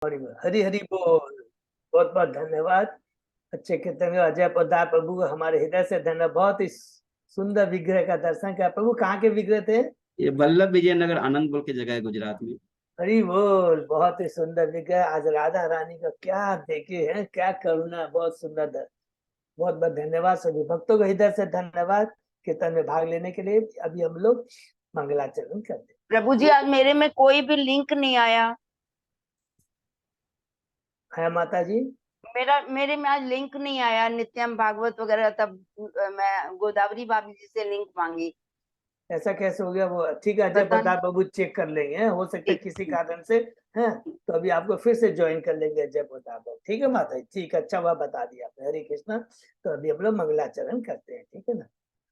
हरी हरी बोल। बहुत बहुत धन्यवाद। अच्छे कीर्तन अजय पदा प्रभु को हमारे हृदय से धन्यवाद। बहुत ही सुंदर विग्रह का दर्शन किया। प्रभु कहाँ के विग्रह थे? ये वल्लभ विजयनगर आनंदपुर की जगह है, गुजरात में। हरी बोल। बहुत ही सुंदर विग्रह। आज राधा रानी का क्या देखे हैं, क्या करुणा। बहुत सुंदर बहुत बहुत धन्यवाद सभी भक्तों को हृदय से धन्यवाद कीर्तन में भाग लेने के लिए। अभी हम लोग मंगलाचरण करते हैं। प्रभु जी आज मेरे में कोई भी लिंक नहीं आया। है माता जी? मेरे में आज लिंक नहीं आया नित्यम भागवत वगैरह। तब मैं गोदावरी भाभी जी से लिंक मांगी। ऐसा कैसे हो गया? वो ठीक है, अजय पता प्रताप नहीं। बाबू चेक कर लेंगे। हो सकता है ठीक किसी ठीक। कारण से है। तो अभी आपको फिर से ज्वाइन कर लेंगे अजय प्रताप बाबू। ठीक है माता जी? ठीक है, अच्छा हुआ बता दिया आपने। हरे कृष्णा। तो अभी हम लोग मंगलाचरण करते हैं, ठीक है ना।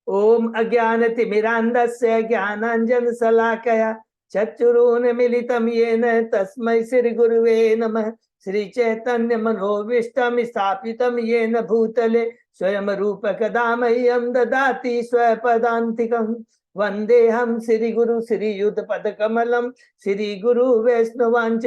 ओम अज्ञानतिमिरान्धस्य ज्ञानाञ्जन शलाकया चक्षुरुन्मीलितं येन तस्मै श्री गुरुवे नमः। श्री चैतन्य मनोभीष्टं स्थापितं येन भूतले स्वयं रूप कदा मह्यं ददाति स्वपदान्तिकम्। वन्देऽहं श्री गुरु श्री युत पद कमलं श्री गुरु वैष्णवांच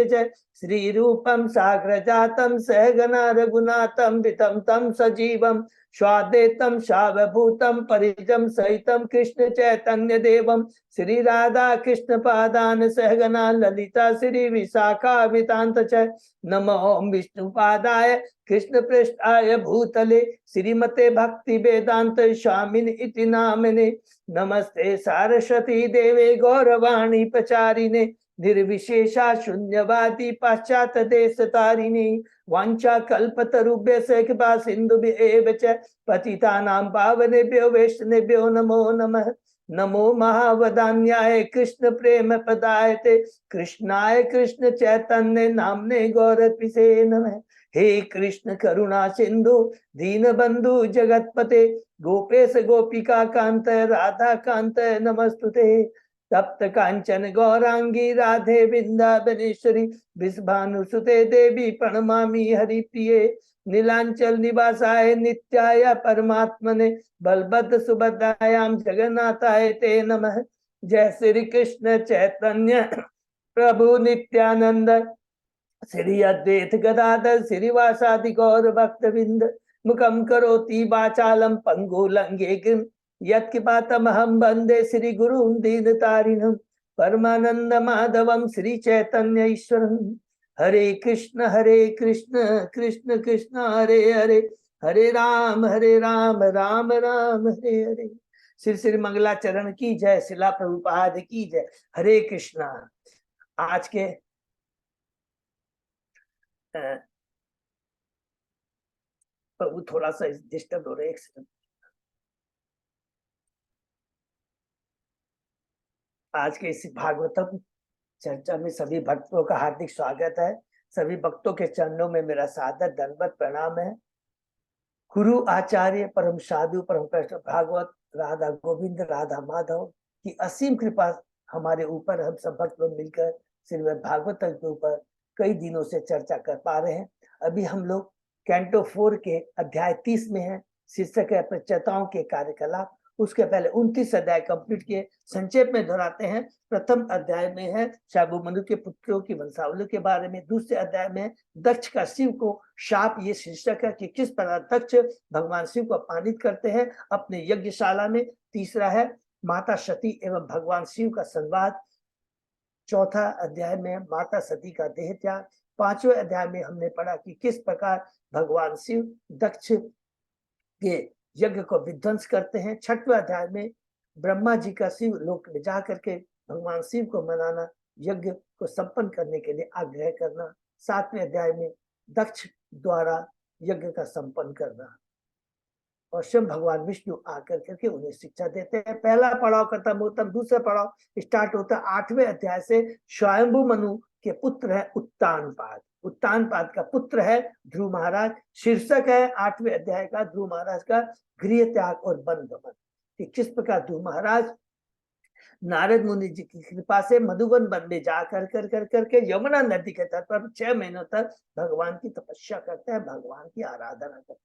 श्री रूपं साग्रजातं सहगना रघुनाथं वितं तं सजीवं स्वाद्वैतं सावभूतं परिजं सहितं कृष्ण चैतन्य देवं श्री राधा कृष्ण पादान सहगना ललिता श्री विशाखावितांत च। नमो विष्णुपादाय कृष्ण पृष्ठाय भूतले श्रीमते भक्ति वेदांत स्वामिन इति नामिने। नमस्ते सारस्वती देवे गौरवाणी प्रचारिणे निर्विशेषा शून्यवादी पाश्चात देश तारिणी। वांछा कल्पतरुभ्यश्च कृपा सिन्धुभ्येव च पतितानां पावनेभ्यो वैष्णवेभ्यो नमो नमः। नमो महावदान्याय कृष्ण प्रेम पदायते कृष्णाय कृष्ण चैतन्य नामने गौरपिसे नमः। हे कृष्ण करुणा सिंधु दीन बंधु जगतपते गोपेश गोपिका कांत राधा कांत नमस्तुते। तप्त कांचन गौरांगी राधे वृंदावनेश्वरी विश्वानुसुते देवी प्रणमामि हरिप्रिये। नीलांचल निवासाय नित्याय परमात्मने बलभद्र सुभद्रायां जगन्नाथाय ते नमः। जय श्री कृष्ण चैतन्य प्रभु नित्यानंद श्री अद्वैत गदाधर श्रीवासादि गौर भक्तविंद। मुखम करोति वाचालम पंगुलंघे यत्कृपातमहं वंदे श्री गुरुं दीनतारिणं परमानंद माधवं श्री चैतन्य ईश्वरं। हरे कृष्ण कृष्ण कृष्ण हरे हरे हरे राम राम राम हरे हरे। श्री श्री मंगलाचरण की जय। शिला प्रभुपाद की जय। हरे कृष्णा। आज के प्रभु थोड़ा सा डिस्टर्ब हो रहे। एक सेकंड। आज के इस भागवतम चर्चा में सभी भक्तों का हार्दिक स्वागत है। सभी भक्तों के चरणों में मेरा सादर दंडवत प्रणाम है। गुरु आचार्य परम साधु परम कृष्ण भागवत राधा गोविंद राधा माधव की असीम कृपा हमारे ऊपर। हम सब भक्त लोग मिलकर श्रीमद् भागवत के ऊपर कई दिनों से चर्चा कर पा रहे हैं। अभी हम लोग कैंटो 4 के अध्याय 30 में है। शीर्षक है प्रचेताओं के कार्यकलाप। उसके पहले 29 अध्याय कंप्लीट किए। संक्षेप में दोहराते हैं। प्रथम अध्याय में है शाबू मनु के पुत्रों की वंशावली के बारे में। दूसरे अध्याय में दक्ष का शिव को शाप, ये शीर्षक है कि किस प्रकार दक्ष भगवान शिव को अपमानित करते हैं अपने यज्ञशाला में। तीसरा है माता सती एवं भगवान शिव का संवाद। चौथा अध्याय में माता सती का देह त्याग। पांचवें अध्याय में हमने पढ़ा कि किस प्रकार भगवान शिव दक्ष के यज्ञ को विध्वंस करते हैं। छठवें अध्याय में ब्रह्मा जी का शिव लोक में जा करके भगवान शिव को मनाना, यज्ञ को संपन्न करने के लिए आग्रह करना। सातवें अध्याय में दक्ष द्वारा यज्ञ का संपन्न करना और स्वयं भगवान विष्णु आकर करके उन्हें शिक्षा देते हैं। पहला पड़ाव खत्म होता, दूसरा पड़ाव स्टार्ट होता 8वें अध्याय से। स्वयंभू मनु के पुत्र है उत्तानपाद। उत्तानपाद का पुत्र है ध्रुव महाराज। शीर्षक है 8वें अध्याय का ध्रुव महाराज का गृह त्याग और वन गमन। कि किस प्रकार ध्रुव महाराज नारद मुनि जी की कृपा से मधुबन वन में जा करके यमुना नदी के तट पर 6 महीनों तक भगवान की तपस्या करते हैं, भगवान की आराधना करते हैं।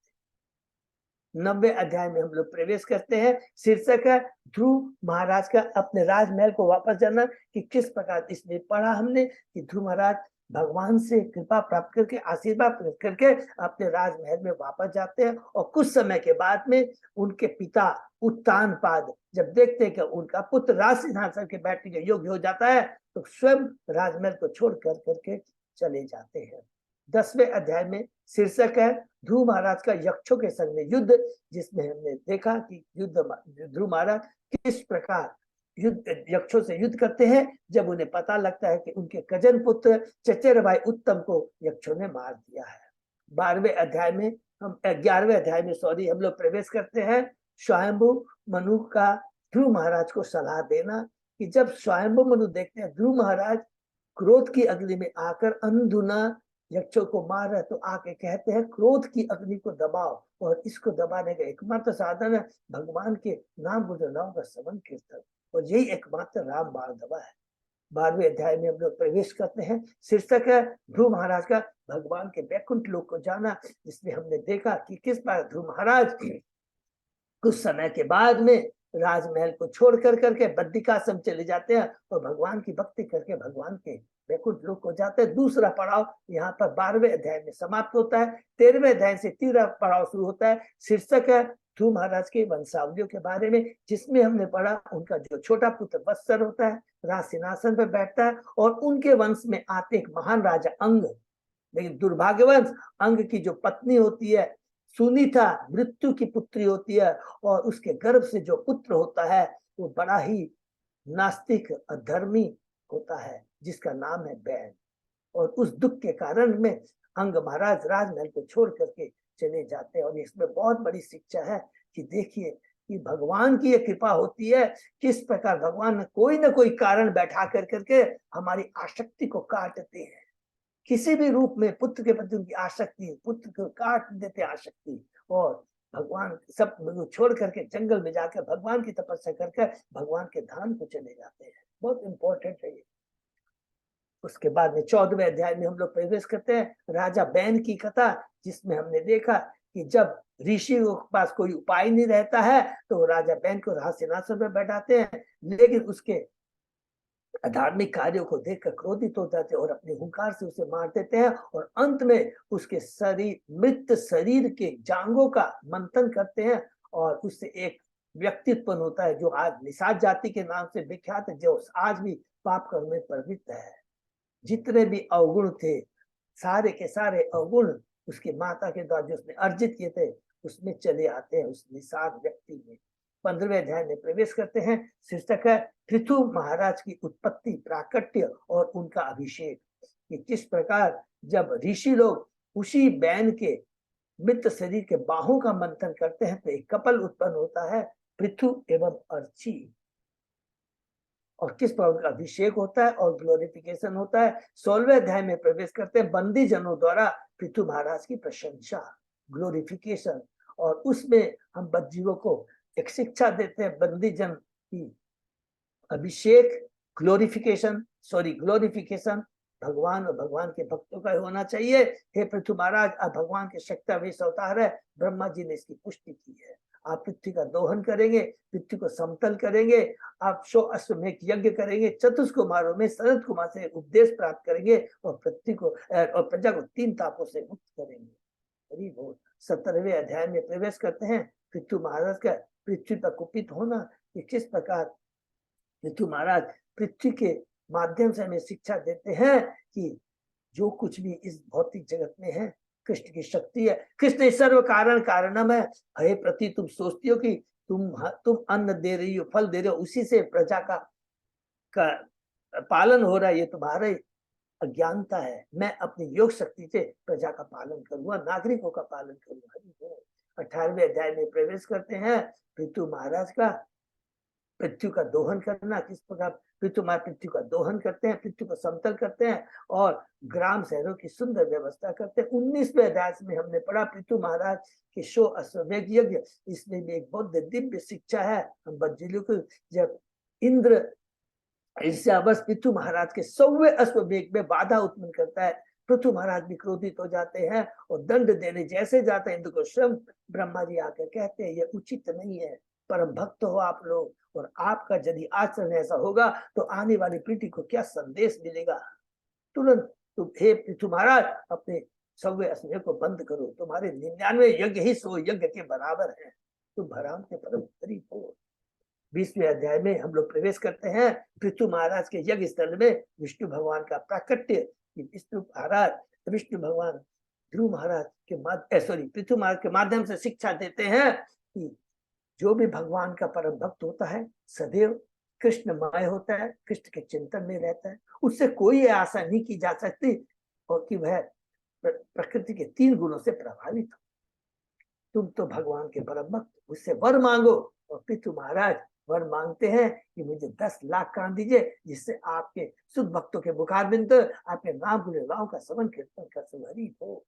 90वें अध्याय में हम लोग प्रवेश करते हैं। शीर्षक है ध्रुव महाराज का अपने राजमहल को वापस जाना। कि किस प्रकार इसमें पढ़ा हमने कि ध्रुव महाराज भगवान से कृपा प्राप्त करके, आशीर्वाद प्राप्त करके अपने राजमहल में वापस जाते हैं। और कुछ समय के बाद में उनके पिता उत्तानपाद जब देखते हैं कि उनका पुत्र राज सिंहासन के बैठने के योग्य हो जाता है, तो स्वयं राजमहल को छोड़ कर करके चले जाते हैं। 10वें अध्याय में शीर्षक है ध्रुव महाराज का यक्षों के संग में युद्ध, जिसमें हमने देखा कि ध्रुव महाराज किस प्रकार यक्षों से युद्ध करते हैं, जब उन्हें पता लगता है कि उनके कजन पुत्र चचेर भाई उत्तम को यक्षों ने मार दिया है। 11वें अध्याय में हम लोग प्रवेश करते हैं। स्वयंभू मनु का ध्रुव महाराज को सलाह देना कि जब स्वयंभू मनु देखते हैं ध्रुव महाराज क्रोध की अग्नि में आकर अंधुना यक्षों को मार रहे, तो आके कहते हैं क्रोध की अग्नि को दबाओ, और इसको दबाने का एकमात्र साधन है भगवान के नाम गुणगान का श्रवण कीर्तन, और यही एकमात्र राम बाण दबा है। 12वें अध्याय में हम लोग प्रवेश करते हैं। शीर्षक है ध्रुव महाराज का भगवान के वैकुंठ लोक को जाना, जिसमें हमने देखा कि किस बार ध्रुव महाराज कुछ समय के बाद में राजमहल को छोड़ कर करके बद्रिकाश्रम चले जाते हैं और भगवान की भक्ति करके भगवान के वैकुंठ लोक को जाते हैं। दूसरा पड़ाव यहाँ पर 12वें अध्याय में समाप्त होता है। 13वें अध्याय से 13वां पड़ाव शुरू होता है। शीर्षक है ध्रुव महाराज के वंशावलियों के बारे में, जिसमें हमने पढ़ा उनका जो छोटा पुत्र वत्सर होता है राज सिंहासन पर बैठता है, और उनके वंश में आते एक महान राजा अंग, लेकिन दुर्भाग्यवंश अंग की जो पत्नी होती है सुनीता मृत्यु की पुत्री होती है, और उसके गर्भ से जो पुत्र होता है वो बड़ा ही नास्तिक अधर्मी होता है, जिसका नाम है बैन। और उस दुख के कारण में अंग महाराज राजमहल को छोड़ करके चले जाते हैं। और इसमें बहुत बड़ी शिक्षा है कि देखिए कि भगवान की ये कृपा होती है, किस प्रकार भगवान ने कोई ना कोई कारण बैठा कर करके हमारी आसक्ति को काटते हैं। किसी भी रूप में पुत्र के प्रति उनकी आसक्ति, पुत्र को काट देते आसक्ति, और भगवान सब छोड़ करके जंगल में जाकर भगवान की तपस्या करके भगवान के धाम को चले जाते हैं। बहुत इंपॉर्टेंट है ये। उसके बाद में 14वें अध्याय में हम लोग प्रवेश करते हैं राजा बैन की कथा, जिसमें हमने देखा कि जब ऋषि के पास कोई उपाय नहीं रहता है तो राजा बैन को राज सिंहासन पर बैठाते हैं, लेकिन उसके धार्मिक कार्यों को देखकर क्रोधित हो जाते हैं और अपने हुंकार से उसे मार देते हैं, और अंत में उसके मृत शरीर के जांघों का मंथन करते हैं, और उससे एक व्यक्ति उत्पन्न होता है जो आज निषाद जाति के नाम से विख्यात है, जो आज भी पाप कर्म में प्रवृत्त है। जितने भी अवगुण थे, सारे के सारे अवगुण उसके माता के द्वारा जो उसने अर्जित किए थे उसमें चले आते हैं उस निषाद व्यक्ति में। 15वें अध्याय में प्रवेश करते हैं। शीर्षक है पृथु महाराज की उत्पत्ति, प्राकट्य और उनका अभिषेक, कि किस प्रकार जब ऋषि लोग उसी बैन के मृत शरीर के बाहों का मंथन करते हैं तो एक कपल उत्पन्न होता है, पृथु एवं अर्ची, और किस प्रकार का अभिषेक होता है और ग्लोरिफिकेशन होता है। 16वें अध्याय में प्रवेश करते हैं बंदी जनों द्वारा पृथु महाराज की प्रशंसा, ग्लोरिफिकेशन, और उसमें हम बद्रीयों को एक शिक्षा देते हैं बंदी जन की अभिषेक, ग्लोरिफिकेशन भगवान और भगवान के भक्तों का होना चाहिए। हे पृथु महाराज, आप भगवान के शक्तिवेश अवतार है, ब्रह्मा जी ने इसकी पुष्टि की है। आप पृथ्वी का दोहन करेंगे, पृथ्वी को समतल करेंगे, आप 100 अश्वमेध यज्ञ करेंगे, चतुष्कुमारों में शरद कुमार से उपदेश प्राप्त करेंगे, और पृथ्वी को और प्रजा को 3 तापों से मुक्त करेंगे। 17वें अध्याय में प्रवेश करते हैं। पृथु महाराज का पृथ्वी पर कुपित होना, कि किस प्रकार पृथु महाराज पृथ्वी के माध्यम से हमें शिक्षा देते हैं कि जो कुछ भी इस भौतिक जगत में है कृष्ण की शक्ति है। कृष्ण सर्व कारण कारणम है। हे प्रति तुम सोचती हो कि तुम अन्न दे रही हो, फल दे रहे हो, उसी से प्रजा का पालन हो रहा है, ये तुम्हारे अज्ञानता है। मैं अपनी योग शक्ति से प्रजा का पालन करूंगा, नागरिकों का पालन करूंगा। 18वें अध्याय में प्रवेश करते हैं। पृथु महाराज का पृथ्वी का दोहन करना, किस प्रकार पृथु महाराज पृथ्वी का दोहन करते हैं, पृथ्वी को समतल करते हैं और ग्राम शहरों की सुंदर व्यवस्था करते हैं। 19वें अध्याय में हमने पढ़ा पृथु महाराज के 100 अश्वमेध यज्ञ। इसमें भी एक बहुत दिव्य शिक्षा है। हम बज्जियों को जब इंद्र ईर्ष्यावश पृथु महाराज के 100वें अश्वमेध में बाधा उत्पन्न करता है, पृथु महाराज भी क्रोधित हो जाते हैं और दंड देने जैसे जाते हैं इंद्र को स्वयं ब्रह्मा जी आकर कहते हैं ये उचित नहीं है, परम भक्त हो आप लोग, और आपका यदि आचरण ऐसा होगा तो आने वाली पीढ़ी को क्या संदेश मिलेगा। तुरंत तो हे पृथु महाराज अपने 100वें स्नेह को बंद करो, तुम्हारे 99 यज्ञ ही 100 यज्ञ के बराबर है, तुम भगवान के परम हरि हो। 20वें अध्याय में हम लोग प्रवेश करते हैं पृथु महाराज के यज्ञ स्थल में। विष्णु भगवान का प्राकट्य, विष्णु महाराज विष्णु भगवान ध्रुव महाराज के पृथु महाराज के माध्यम से शिक्षा देते हैं कि जो भी भगवान का परम भक्त होता है सदैव कृष्णमय होता है, कृष्ण के चिंतन में रहता है, उससे कोई आशा नहीं की जा सकती और कि वह प्रकृति के 3 गुणों से प्रभावित हो। तुम तो भगवान के परम भक्त, उससे वर मांगो। और पृथु महाराज वर मांगते हैं कि मुझे 10 लाख कान दीजिए, जिससे आपके शुद्ध भक्तों के मुखारबिंद आपके नाम गुणगान का श्रवण कीर्तन कर सुहरी हो।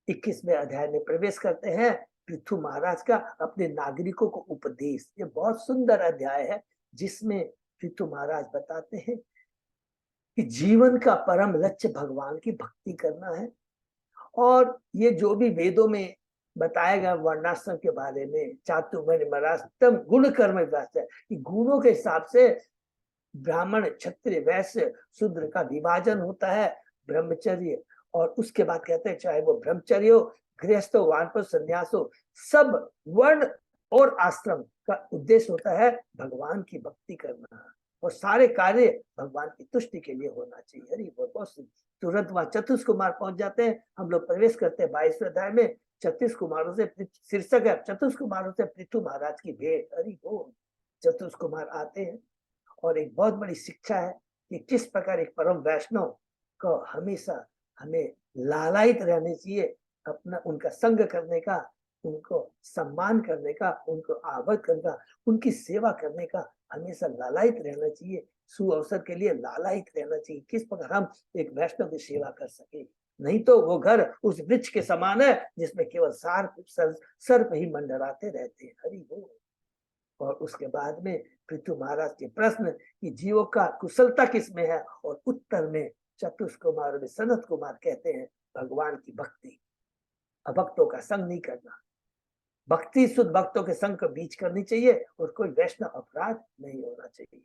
21वें अध्याय में प्रवेश करते हैं पृथु महाराज का अपने नागरिकों को उपदेश। ये बहुत सुंदर अध्याय है जिसमें पृथु महाराज बताते हैं कि जीवन का परम लक्ष्य भगवान की भक्ति करना है। और ये जो भी वेदों में बताया गया वर्णाश्रम के बारे में, चातुर्वर्ण्य मरास्तम गुण कर्म विभाग है कि गुणों के हिसाब से ब्राह्मण क्षत्रिय वैश्य शूद्र का विभाजन होता है, ब्रह्मचर्य। और उसके बाद कहते हैं चाहे वो ब्रह्मचर्य हो, गृहस्थ हो, वानप्रस्थ, संन्यास हो, सब वर्ण और आश्रम का उद्देश्य होता है भगवान की भक्ति करना और सारे कार्य भगवान की तुष्टि के लिए होना चाहिए। हरि बोल। तुरंत वहां चतुष कुमार पहुंच जाते हैं। हम लोग प्रवेश करते हैं 22वें अध्याय में। 36 कुमारों से शीर्षक है 36 कुमारों से पृथु महाराज की भेंट। हरि बोल। 36 कुमार आते हैं और एक बहुत बड़ी शिक्षा है कि किस प्रकार एक परम वैष्णव को हमेशा हमें लालायित रहने चाहिए, अपना उनका संग करने का, उनको सम्मान करने का, उनको आभार करने का, उनकी सेवा करने का हमेशा लालायित रहना चाहिए, सुअवसर के लिए लालायित रहना चाहिए, किस प्रकार हम एक वैष्णव की सेवा कर सके। नहीं तो वो घर उस वृक्ष के समान है जिसमें केवल सर्प ही मंडराते रहते हैं। हरि बोल। और उसके बाद में पृथु महाराज के प्रश्न कि जीवों का कुशलता किसमें है, और उत्तर में चतुष कुमार में सनत कुमार कहते हैं भगवान की भक्ति, अभक्तों का संग नहीं करना, भक्ति शुद्ध भक्तों के संग को बीच करनी चाहिए और कोई वैष्णव अपराध नहीं होना चाहिए।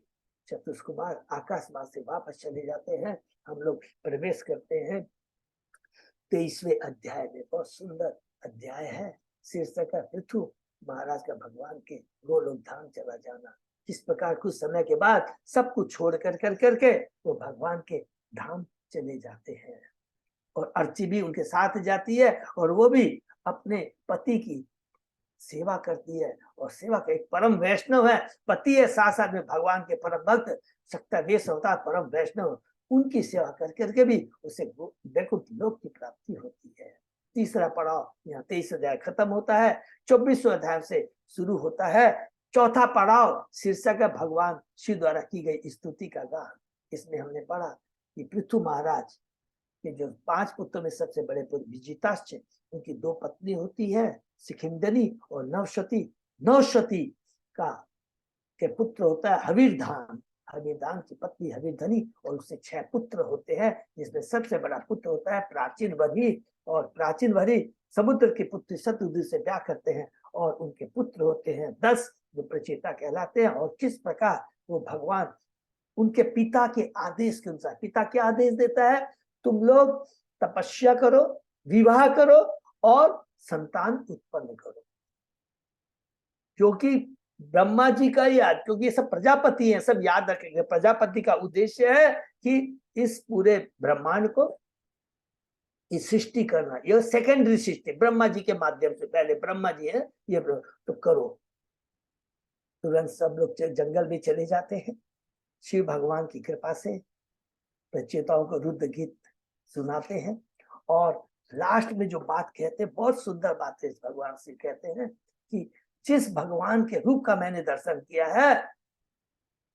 चतुष कुमार आकाशवास से वापस चले जाते हैं। हम लोग प्रवेश करते हैं 23वें अध्याय में। बहुत सुंदर अध्याय है, शीर्षक है पृथु महाराज का भगवान के गोलोक धाम चला जाना। किस प्रकार कुछ समय के बाद सब कुछ छोड़ करके वो भगवान के धाम चले जाते हैं और अर्ची भी उनके साथ जाती है और वो भी अपने पति की सेवा करती है और सेवा का एक परम वैष्णव है, पति है साथ साथ में भगवान के परम भक्त, सकता वेश होता परम वैष्णव, उनकी सेवा करके भी उसे वैकुंठ लोक की प्राप्ति होती है। तीसरा पड़ाव यहाँ 23 अध्याय खत्म होता है, 24वें अध्याय से शुरू होता है चौथा पड़ाव। शीर्षक है भगवान शिव द्वारा की गई स्तुति का गान। इसमें हमने पढ़ा कि पृथु महाराज के जो 5 पुत्रों में सबसे बड़े पुत्र विजिताश्च, उनकी 2 पत्नी होती है सिखिंदनी और नवशती। नवशती का के पुत्र होता है हवीरधान, हवीरधान की पत्नी हवीरधनी, और उससे 6 पुत्र होते हैं जिसमें सबसे बड़ा पुत्र होता है प्राचीन वरी। और प्राचीन वरी समुद्र की पुत्री शतुद्र से ब्याह करते हैं और उनके पुत्र होते हैं 10 जो प्रचेता कहलाते हैं। और किस प्रकार वो भगवान उनके पिता के आदेश के अनुसार, पिता क्या आदेश देता है, तुम लोग तपस्या करो, विवाह करो और संतान उत्पन्न करो, क्योंकि ब्रह्मा जी का याद, क्योंकि ये सब प्रजापति हैं, सब याद रखेंगे। प्रजापति का उद्देश्य है कि इस पूरे ब्रह्मांड को सृष्टि करना, यह सेकेंडरी सृष्टि ब्रह्मा जी के माध्यम से, पहले ब्रह्मा जी है ये तो करो। तुरंत सब लोग जंगल में चले जाते हैं। शिव भगवान की कृपा से प्रचेताओं को रुद्र गीत सुनाते हैं और लास्ट में जो बात कहते हैं, बहुत सुंदर बात है। भगवान शिव कहते हैं कि जिस भगवान के रूप का मैंने दर्शन किया है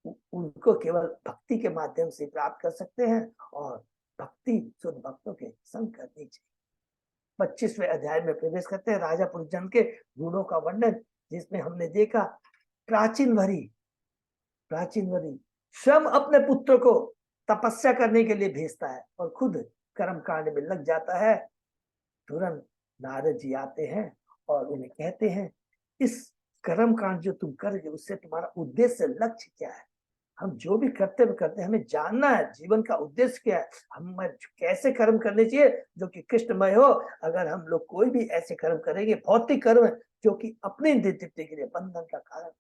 उनको केवल भक्ति के माध्यम से प्राप्त कर सकते हैं और भक्ति शुद्ध भक्तों के संग करनी चाहिए। 25वें अध्याय में प्रवेश करते हैं राजा पुरुषजन के गुणों का वर्णन, जिसमें हमने देखा प्राचीन वरी स्वयं अपने पुत्र को तपस्या करने के लिए भेजता है और खुद कर्म कांड में लग जाता है। तुरंत नारद जी आते हैं और उन्हें कहते हैं इस कर्म कांड जो तुम करोगे उससे तुम्हारा उद्देश्य लक्ष्य क्या है। हम जो भी कर्तव्य करते हैं हमें जानना है जीवन का उद्देश्य क्या है, हम कैसे कर्म करने चाहिए जो कि कृष्णमय हो। अगर हम लोग कोई भी ऐसे कर्म करेंगे भौतिक कर्म जो कि अपनी तृप्ति के लिए बंधन का कारण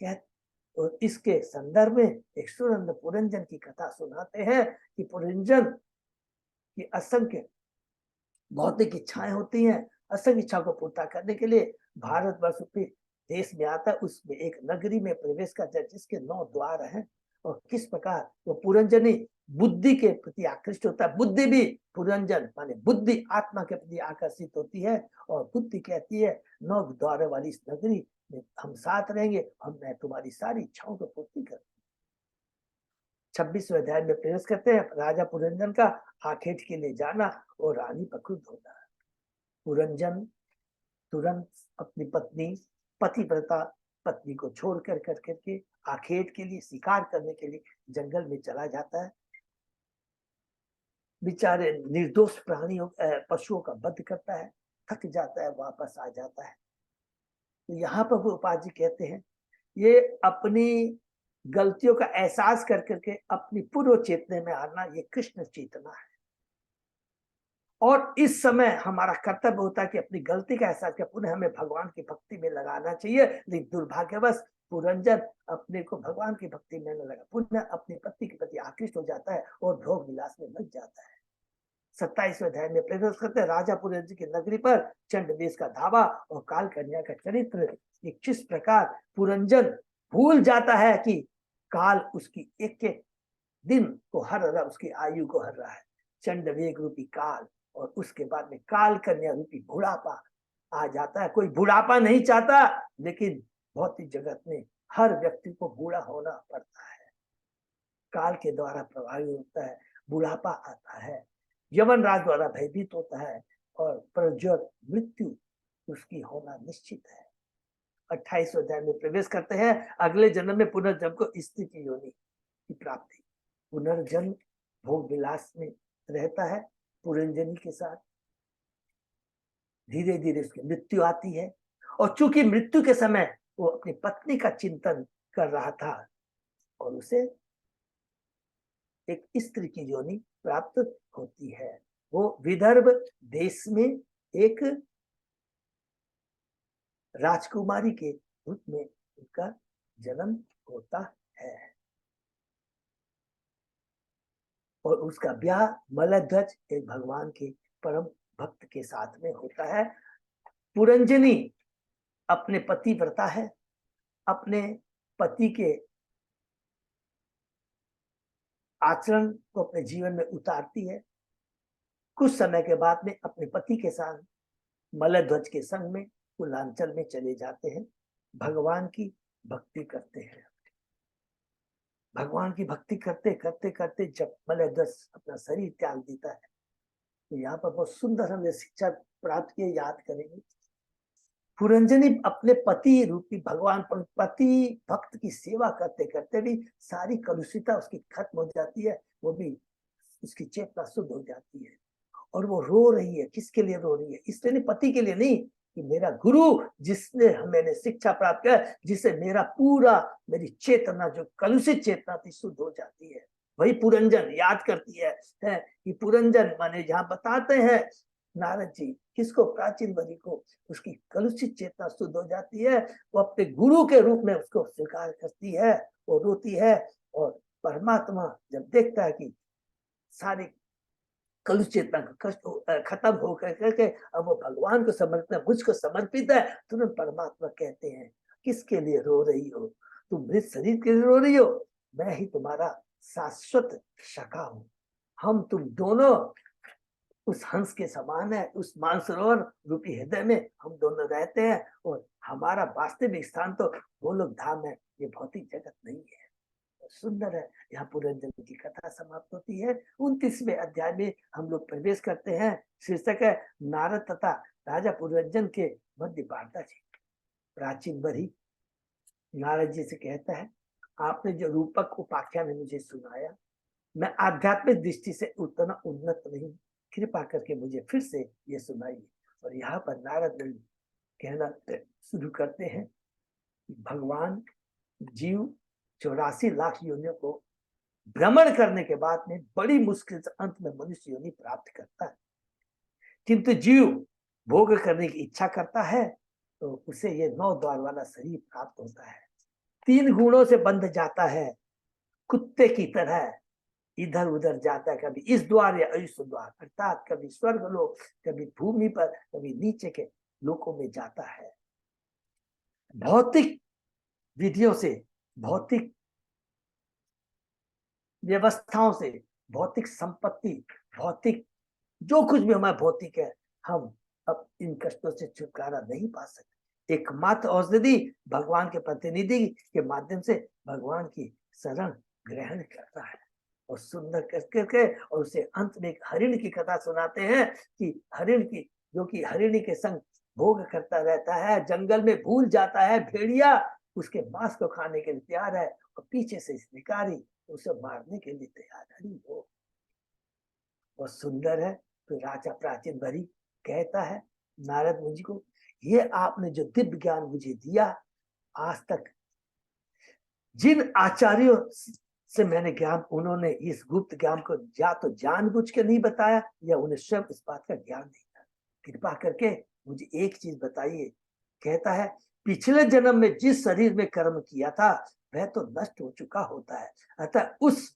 क्या, तो इसके संदर्भ में एक सुरेंद्र पुरंजन की कथा सुनाते हैं कि पुरंजन की असंख्य भौतिक इच्छाएं होती हैं, असंख्य इच्छा को पूर्ता करने के लिए भारतवर्ष के देश में आता है, उसमें एक नगरी में प्रवेश करता है जिसके 9 द्वार हैं। और किस प्रकार वो पुरंजनी बुद्धि के प्रति आकृष्ट होता है। बुद्धि भी पुरंजन माने बुद्धि आत्मा के प्रति आकर्षित होती है और बुद्धि कहती है 9 द्वार वाली इस नगरी में हम साथ रहेंगे, मैं तुम्हारी सारी इच्छाओं को पूर्ति कर। 26वें अध्याय में प्रवेश करते हैं। राजा पुरंजन का आखेट के लिए जाना और रानी पर क्रुद्ध होना। पुरंजन तुरंत अपनी पत्नी पतिव्रता पत्नी को छोड़ कर करके आखेट के लिए शिकार करने के लिए जंगल में चला जाता है। बेचारे निर्दोष प्राणियों पशुओं का वध करता है, थक जाता है, वापस आ जाता है। तो यहाँ पर गोपाल जी कहते हैं ये अपनी गलतियों का एहसास कर करके अपनी पूर्व चेतने में आना, ये कृष्ण चेतना है। और इस समय हमारा कर्तव्य होता है कि अपनी गलती का एहसास कर पुनः हमें भगवान की भक्ति में लगाना चाहिए। लेकिन दुर्भाग्यवश पुरंजन अपने को भगवान की भक्ति में न लगा, पुनः अपनी पत्नी के प्रति आकृष्ट हो जाता है और भोग विलास में लग जाता है। 27वें अध्याय में प्रवेश करते हैं। राजा पुरंजन की नगरी पर चंडदेश का धावा और काल कन्या का चरित्र। किस प्रकार पुरंजन भूल जाता है कि काल उसकी एक एक दिन को हर रहा, उसकी आयु को हर रहा है। चंडवेग रूपी काल और उसके बाद में काल कन्या रूपी बुढ़ापा आ जाता है। कोई बुढ़ापा नहीं चाहता, लेकिन भौतिक जगत में हर व्यक्ति को बूढ़ा होना पड़ता है। काल के द्वारा प्रभावित होता है, बुढ़ापा आता है, यमन राज द्वारा भयभीत होता है और प्रज्वल मृत्यु उसकी होना निश्चित है। 28वें अध्याय में प्रवेश करते हैं। अगले जन्म में पुनर्जन्म को स्त्री की योनि की प्राप्ति। पुनर्जन्म भोग विलास में रहता है पुरंजनी के साथ। धीरे धीरे उसकी मृत्यु आती है और चूंकि मृत्यु के समय वो अपनी पत्नी का चिंतन कर रहा था और उसे एक स्त्री की योनि प्राप्त होती है। वो विदर्भ देश में एक राजकुमारी के रूप में उनका जन्म होता है और उसका ब्याह मलध्वज एक भगवान के परम भक्त के साथ में होता है। पुरंजनी अपने पति व्रता है, अपने पति के आचरण को अपने जीवन में उतारती है। कुछ समय के बाद में अपने पति के साथ मलध्वज के संग में कुलांचल में चले जाते हैं, भगवान की भक्ति करते हैं। भगवान की भक्ति करते करते करते जब मलध्वज अपना शरीर त्याग देता है तो यहाँ पर बहुत सुंदर हमने शिक्षा प्राप्त किए, याद करेंगे। पुरंजनी अपने पति रूपी भगवान पर पति भक्त की सेवा करते करते भी सारी कलुषिता उसकी खत्म हो जाती है, वो भी उसकी चेतना शुद्ध हो जाती है और वो रो रही है। किसके लिए रो रही है? इसलिए नहीं, पति के लिए नहीं, कि मेरा गुरु जिसने मैंने शिक्षा प्राप्त किया, जिसे मेरा पूरा मेरी चेतना जो कलुषित चेतना थी शुद्ध हो जाती है, वही पुरंजन याद करती है कि पुरंजन माने जहाँ बताते हैं नारद जी किसको, प्राचीन बलि को, उसकी कलुषित चेतना शुद्ध हो जाती है, वो अपने गुरु के रूप में उसको स्वीकार करती है, वो रोती है और परमात्मा जब देखता है कि सारी कलुष चेतना का कष्ट खत्म हो करके अब वो भगवान को समर्पित, मुझको समर्पित है, तुरंत परमात्मा कहते हैं किसके लिए रो रही हो? तुम मृत शरीर के लिए रो रही हो, मैं ही तुम्हारा शाश्वत सखा हूं। हम तुम दोनों उस हंस के समान है, उस मानसरोवर रूपी हृदय में हम दोनों रहते हैं और हमारा वास्तविक स्थान तो गोलोक धाम है, ये भौतिक जगत नहीं है। सुंदर है। यहाँ पुरंजन की कथा समाप्त होती है। 29वें अध्याय में हम लोग प्रवेश करते हैं। शीर्षक है नारद तथा राजा पुरंजन के मध्य वार्ता। प्राचीन बरी नारद जी से कहता है, आपने जो रूपक उपाख्यान मुझे सुनाया, मैं आध्यात्मिक दृष्टि से उतना उन्नत नहीं, कृपा करके मुझे फिर से ये सुनाइए। और यहाँ पर नारद कहना शुरू करते हैं, भगवान जीव 84 लाख योनियों को भ्रमण करने के बाद में बड़ी मुश्किल से अंत में मनुष्य योनि प्राप्त करता है। किंतु जीव भोग करने की इच्छा करता है तो उसे ये 9 द्वार वाला शरीर प्राप्त होता है। 3 गुणों से बंध जाता है, कुत्ते की तरह इधर उधर जाता है, कभी इस द्वार या इस द्वार, अर्थात कभी स्वर्ग लोक, कभी भूमि पर, कभी नीचे के लोकों में जाता है। भौतिक विधियों से, भौतिक व्यवस्थाओं से, भौतिक संपत्ति, भौतिक जो कुछ भी हमारा भौतिक है, हम अब इन कष्टों से छुटकारा नहीं पा सकते। एकमात्र औषधि भगवान के प्रतिनिधि के माध्यम से भगवान की शरण ग्रहण करता है और सुंदर करके, और उसे अंत में एक हरिण की कथा सुनाते हैं कि हरिण की, जो कि हरिणी के संग भोग करता रहता है, जंगल में भूल जाता है, भेड़िया उसके मांस को खाने के लिए तैयार है और पीछे से शिकारी उसे मारने के लिए तैयार है। वो बहुत सुंदर है। तो राजा प्राचीन भरी कहता है नारद मुनि को, ये आपने जो दिव्य ज्ञान मुझे दिया, आज तक जिन आचार्यों से मैंने ज्ञान, उन्होंने इस गुप्त ज्ञान को या तो जानबूझ के नहीं बताया या उन्हें स्वयं इस बात का ज्ञान नहीं था। कृपा करके मुझे एक चीज बताइए। कहता है पिछले जन्म में जिस शरीर में कर्म किया था वह तो नष्ट हो चुका होता है, अतः उस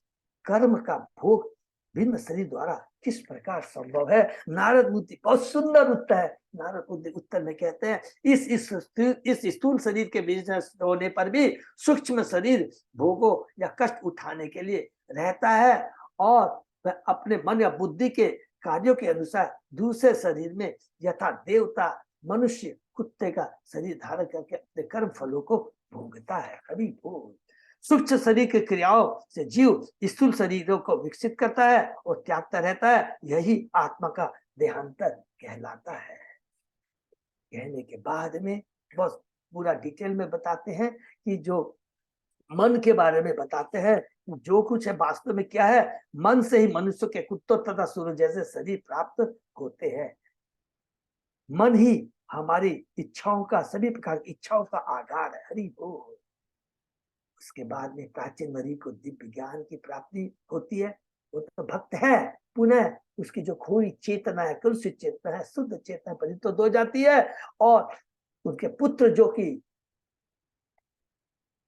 कर्म का भोग भिन्न शरीर द्वारा किस प्रकार संभव है। नारद मुनि बहुत सुंदर उत्तर है। नारद मुनि उत्तर में कहते हैं इस स्थूल शरीर के बीच होने पर भी सूक्ष्म शरीर भोगों या कष्ट उठाने के लिए रहता है और वह अपने मन या बुद्धि के कार्यों के अनुसार दूसरे शरीर में यथा देवता, मनुष्य, कुत्ते का शरीर धारण करके अपने कर्म फलों को भोगता है। हरि बोल। सूक्ष्म शरीर की क्रियाओं से जीव स्थूल शरीरों को विकसित करता है और त्यागता रहता है, यही आत्मा का देहांतर कहलाता है। कहने के बाद में बस पूरा डिटेल में बताते हैं कि जो मन के बारे में बताते हैं, जो कुछ है वास्तव में क्या है। मन से ही मनुष्य के कुत्तों तथा सूर्य जैसे शरीर प्राप्त होते हैं। मन ही हमारी इच्छाओं का, सभी प्रकार की इच्छाओं का आधार है। हरि बोल। उसके बाद में प्राचीन मरी को दिव्य ज्ञान की प्राप्ति होती है। वो तो भक्त है, पुनः उसकी जो खोई चेतना है, कलुषित चेतना है, शुद्ध चेतना परिवर्तित हो जाती है और उनके पुत्र जो कि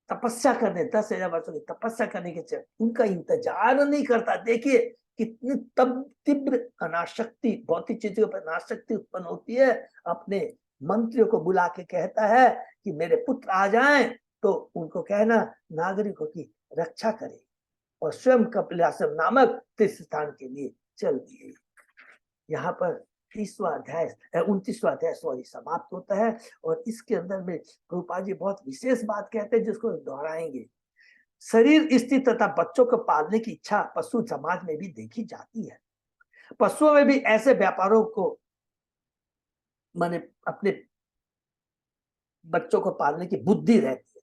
तपस्या करने 10,000 वर्षों की तपस्या करने के चलते उनका इंतजार नहीं करता। देखिए कितनी तब तीव्र अनाशक्ति, भौतिक चीजों पर अनाशक्ति उत्पन्न होती है। अपने मंत्रियों को बुला के कहता है कि मेरे पुत्र आ जाएं, तो उनको कहना नागरिकों की रक्षा करे और स्वयं कपिलाश्रम नामक तीर्थ स्थान के लिए चल दिए। यहाँ पर 30वां अध्याय 29वां अध्याय समाप्त होता है और इसके अंदर में प्रभुपाद जी बहुत विशेष बात कहते हैं जिसको दोहराएंगे। शरीर स्थित तथा बच्चों को पालने की इच्छा पशु समाज में भी देखी जाती है। पशुओं में भी ऐसे व्यापारों को, माने अपने बच्चों को पालने की बुद्धि रहती है।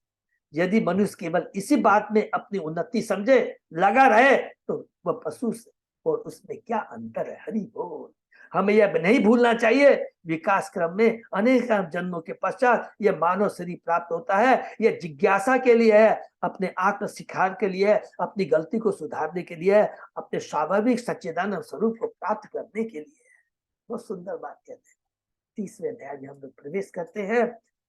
यदि मनुष्य केवल इसी बात में अपनी उन्नति समझे लगा रहे तो वह पशु से और उसमें क्या अंतर है। हरि बोल। हमें यह नहीं भूलना चाहिए विकास क्रम में अनेक जन्मों के पश्चात यह मानव शरीर प्राप्त होता है। यह जिज्ञासा के लिए है, अपने आत्म शिखार के लिए है, अपनी गलती को सुधारने के लिए है, अपने स्वाभाविक सच्चिदानंद स्वरूप को प्राप्त करने के लिए है। बहुत सुंदर बात कहते हैं। 30वें अध्याय में हम लोग प्रवेश करते हैं।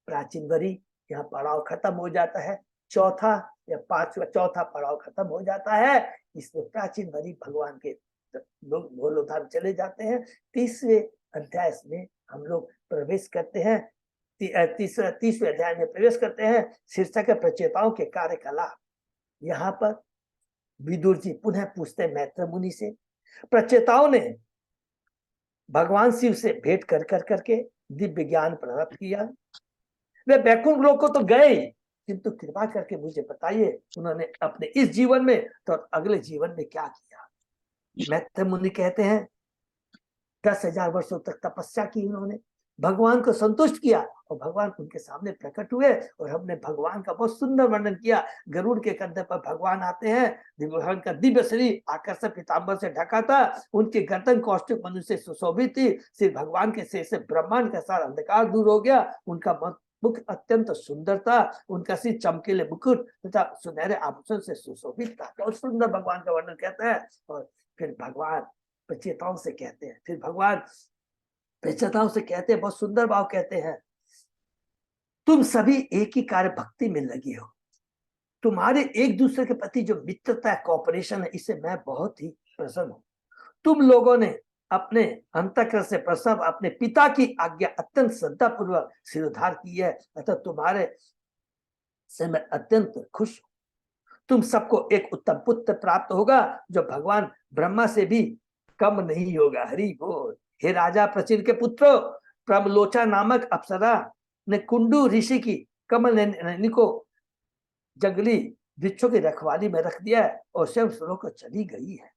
प्राचीन वरी, यहाँ पड़ाव खत्म हो जाता है। चौथा या चौथा पड़ाव खत्म हो जाता है। इसमें प्राचीन वरी भगवान के लोग गोलोकधाम चले जाते हैं। 30वें अध्याय में हम लोग प्रवेश करते हैं। 30वें अध्याय में प्रवेश करते हैं। शीर्षक है प्रचेताओं के कार्यकलाप। यहाँ पर विदुर जी पुनः पूछते हैं मैत्र मुनि से। प्रचेताओं ने भगवान शिव से भेंट कर करके दिव्य ज्ञान प्राप्त किया। वे बैकुंठ लोक को तो गए, किंतु कृपा करके मुझे बताइए उन्होंने अपने इस जीवन में तो अगले जीवन में क्या किया। मैत्र मुनि कहते हैं 10,000 वर्षों तक तपस्या की उन्होंने, भगवान को संतुष्ट किया और भगवान उनके सामने प्रकट हुए और हमने भगवान का बहुत सुंदर वर्णन किया। गरुड़ के कंधे पर भगवान आते हैं, भगवान का दिव्य शरीर आकर्षक पीतांबर से ढका था, उनकी गर्दन कौष्टिक मनुष्य से सुशोभित थी। सिर्फ भगवान के सिर से ब्रह्मांड का सारा अंधकार दूर हो गया, उनका मुख अत्यंत सुंदर था, उनका सिर चमकीले मुकुट तथा सुनहरे आभूषण से सुशोभित था। बहुत सुंदर भगवान का वर्णन कहता है। और फिर भगवान प्रचेताओं से कहते हैं, बहुत सुंदर भाव कहते हैं, तुम सभी एक ही कार्य भक्ति में लगी हो, तुम्हारे एक दूसरे के प्रति जो मित्रता है, कोऑपरेशन है, इससे मैं बहुत ही प्रसन्न हूं। तुम लोगों ने अपने अंतःकरण से प्रसव अपने पिता की आज्ञा अत्यंत श्रद्धा पूर्वक सिरोधार की है, अतः तुम्हारे से मैं अत्यंत खुश हूं। तुम सबको एक उत्तम पुत्र प्राप्त होगा जो भगवान ब्रह्मा से भी कम नहीं होगा। हरि बोल। हे राजा प्रचिर के पुत्रों, प्रमलोचा नामक अप्सरा ने कुंडू ऋषि की कमल नैनी को जंगली वृक्षों की रखवाली में रख दिया है और स्वयं स्वर्ग को चली गई है।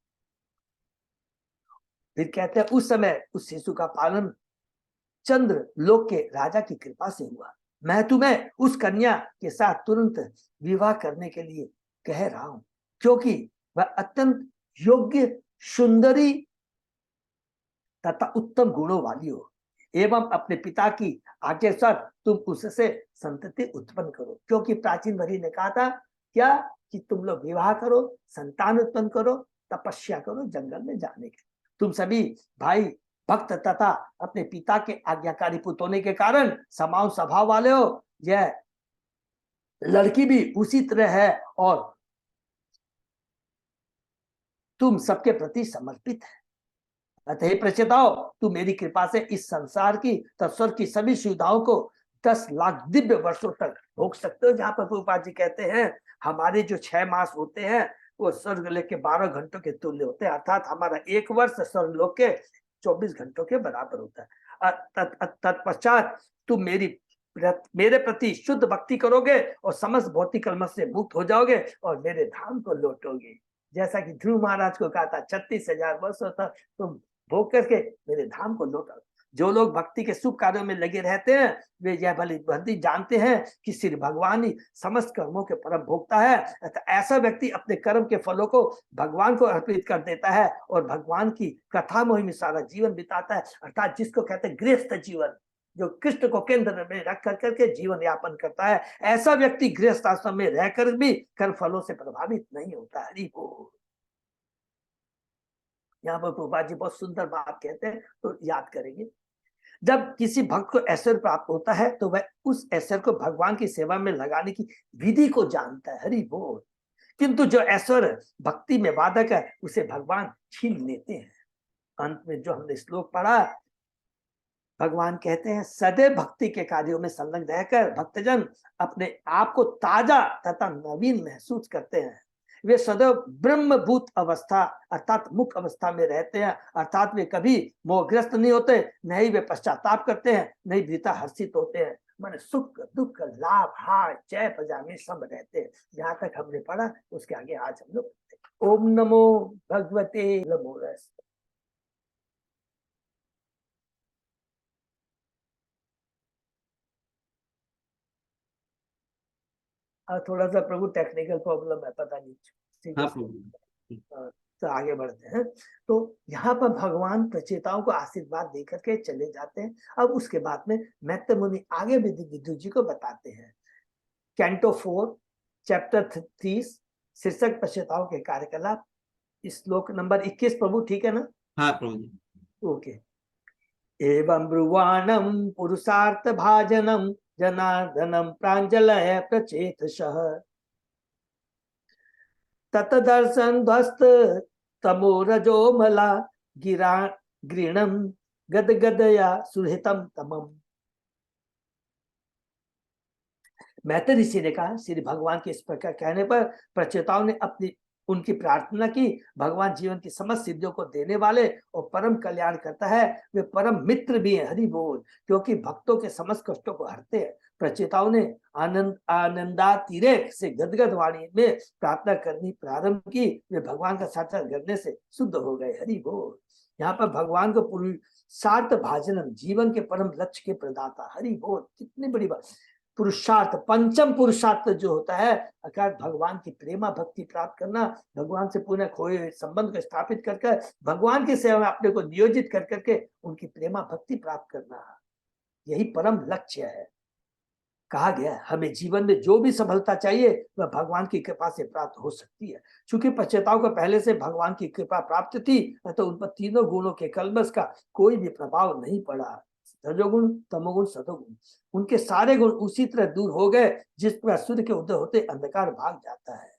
फिर कहते हैं, उस समय उस शिशु का पालन चंद्र लोक के राजा की कृपा से हुआ। मैं तुम्हें उस कन्या के साथ तुरंत विवाह करने के लिए कह रहा हूं, क्योंकि वह अत्यंत योग्य, सुंदरी तथा उत्तम गुणों वाली हो, एवं अपने पिता की आज्ञा तुम उससे संतति उत्पन्न करो। क्योंकि प्राचीन वरी ने कहा था क्या कि तुम लोग विवाह करो, संतान उत्पन्न करो, तपस्या करो जंगल में जाने के। तुम सभी भाई भक्त तथा अपने पिता के आज्ञाकारी पुत्र होने के कारण समान स्वभाव वाले हो। यह लड़की भी उसी तरह है और तुम सबके प्रति समर्पित है। अतः प्रचेताओ, तू मेरी कृपा से इस संसार की तत्स्वर्ग की सभी सुविधाओं को 10 लाख दिव्य वर्षों तक भोग सकते हो। जहां पर प्रभुपाद जी कहते हैं हमारे जो 6 मास होते हैं वो स्वर्ग लोक के 12 घंटों के तुल्य होते हैं, अर्थात हमारा 1 वर्ष स्वर्ग लोक के 24 घंटों के बराबर होता है। तत्पश्चात तुम मेरे प्रति शुद्ध भक्ति करोगे और समस्त भौतिक कलमश से मुक्त हो जाओगे और मेरे धाम को लौटोगे। जैसा कि ध्रुव महाराज को कहा था 36,000 वर्षों तक तुम भोग करके मेरे धाम को लौटा। जो लोग भक्ति के शुभ कार्यों में लगे रहते हैं वे यह भली जानते हैं कि श्री भगवान ही समस्त कर्मों के परम भोक्ता है। ऐसा व्यक्ति अपने कर्म के फलों को भगवान को अर्पित कर देता है और भगवान की कथा मोहि में सारा जीवन बिताता है, अर्थात जिसको कहते हैं गृहस्थ जीवन, जो कृष्ण को केंद्र में रख करके जीवन यापन करता है। ऐसा व्यक्ति गृहस्थ आश्रम में रहकर भी कर्म फलों से प्रभावित नहीं होता। हरि बोल। यहाँ पर प्रभुपाद जी बहुत सुंदर बात कहते हैं, तो याद करेंगे। जब किसी भक्त को ऐश्वर्य प्राप्त होता है तो वह उस ऐश्वर्य को भगवान की सेवा में लगाने की विधि को जानता है। हरि बोल। किंतु जो ऐश्वर्य भक्ति में बाधक है उसे भगवान छीन लेते हैं। अंत में जो हमने श्लोक पढ़ा, भगवान कहते हैं सदैव भक्ति के कार्यों में संलग्न रहकर भक्तजन अपने आप को ताजा तथा नवीन महसूस करते हैं। वे सदैव ब्रह्मभूत अवस्था अर्थात मुक्त अवस्था में रहते हैं, अर्थात वे कभी मोहग्रस्त नहीं होते, न ही वे पश्चाताप करते हैं, न ही भीतर हर्षित होते हैं। माने सुख दुख लाभ हार जय प्रजा में सब रहते हैं। जहां तक हमने पढ़ा उसके आगे आज हम लोग ओम नमो भगवते नमो रस। थोड़ा सा प्रभु टेक्निकल प्रॉब्लम है, पता नहीं ठीक है। हाँ प्रभु। तो आगे बढ़ते हैं। तो यहाँ पर भगवान प्रचेताओं को आशीर्वाद देकर के चले जाते हैं। अब उसके बाद में मैत्रेय मुनि आगे विदुर जी को बताते हैं। कैंटो 4 चैप्टर 30 शीर्षक प्रचेताओं के कार्यकलाप, श्लोक नंबर 21 प्रभु, ठीक है ना? हाँ प्रभु जी। ओके। एवं ब्रुवाणम पुरुषार्थ भाजनम जनार्दनम प्रांजलय प्रचेतसः ततदर्शन ध्वस्त तमो रजो मला गिरा गृणम गदगदया सुरहितम तमम। मैत्रेय ऋषि ने कहा श्री भगवान के इस प्रकार कहने पर प्रचेताओं ने अपनी उनकी प्रार्थना की। भगवान जीवन की समस्त सिद्धियों को देने वाले और परम कल्याण करता है, वे परम मित्र भी हैं। हरि बोल। क्योंकि भक्तों के समस्त कष्टों को हरते हैं। प्रचेताओं ने आनंदातिरेक से गदगद वाणी में प्रार्थना करनी प्रारंभ की। वे भगवान का साक्षात्कार करने से शुद्ध हो गए। हरि बोल। यहाँ पर भगवान को पुरुषार्थ भाजनम, जीवन के परम लक्ष्य के प्रदाता। हरि बोल। कितनी बड़ी बात। पुरुषार्थ, पंचम पुरुषार्थ जो होता है अर्थात भगवान की प्रेमा भक्ति प्राप्त करना, भगवान से पुनः खोए संबंध को स्थापित करके भगवान की सेवा में अपने को नियोजित कर करके उनकी प्रेमा भक्ति प्राप्त करना, यही परम लक्ष्य है। कहा गया है हमें जीवन में जो भी सफलता चाहिए वह भगवान की कृपा से प्राप्त हो सकती है। चूंकि पश्चाताप को पहले से भगवान की कृपा प्राप्त थी, तो उन पर तीनों गुणों के कलमश का कोई भी प्रभाव नहीं पड़ा। रजोगुण, तमोगुण, सतोगुण, उनके सारे गुण उसी तरह दूर हो गए जिस पर सूर्य के उदय होते अंधकार भाग जाता है।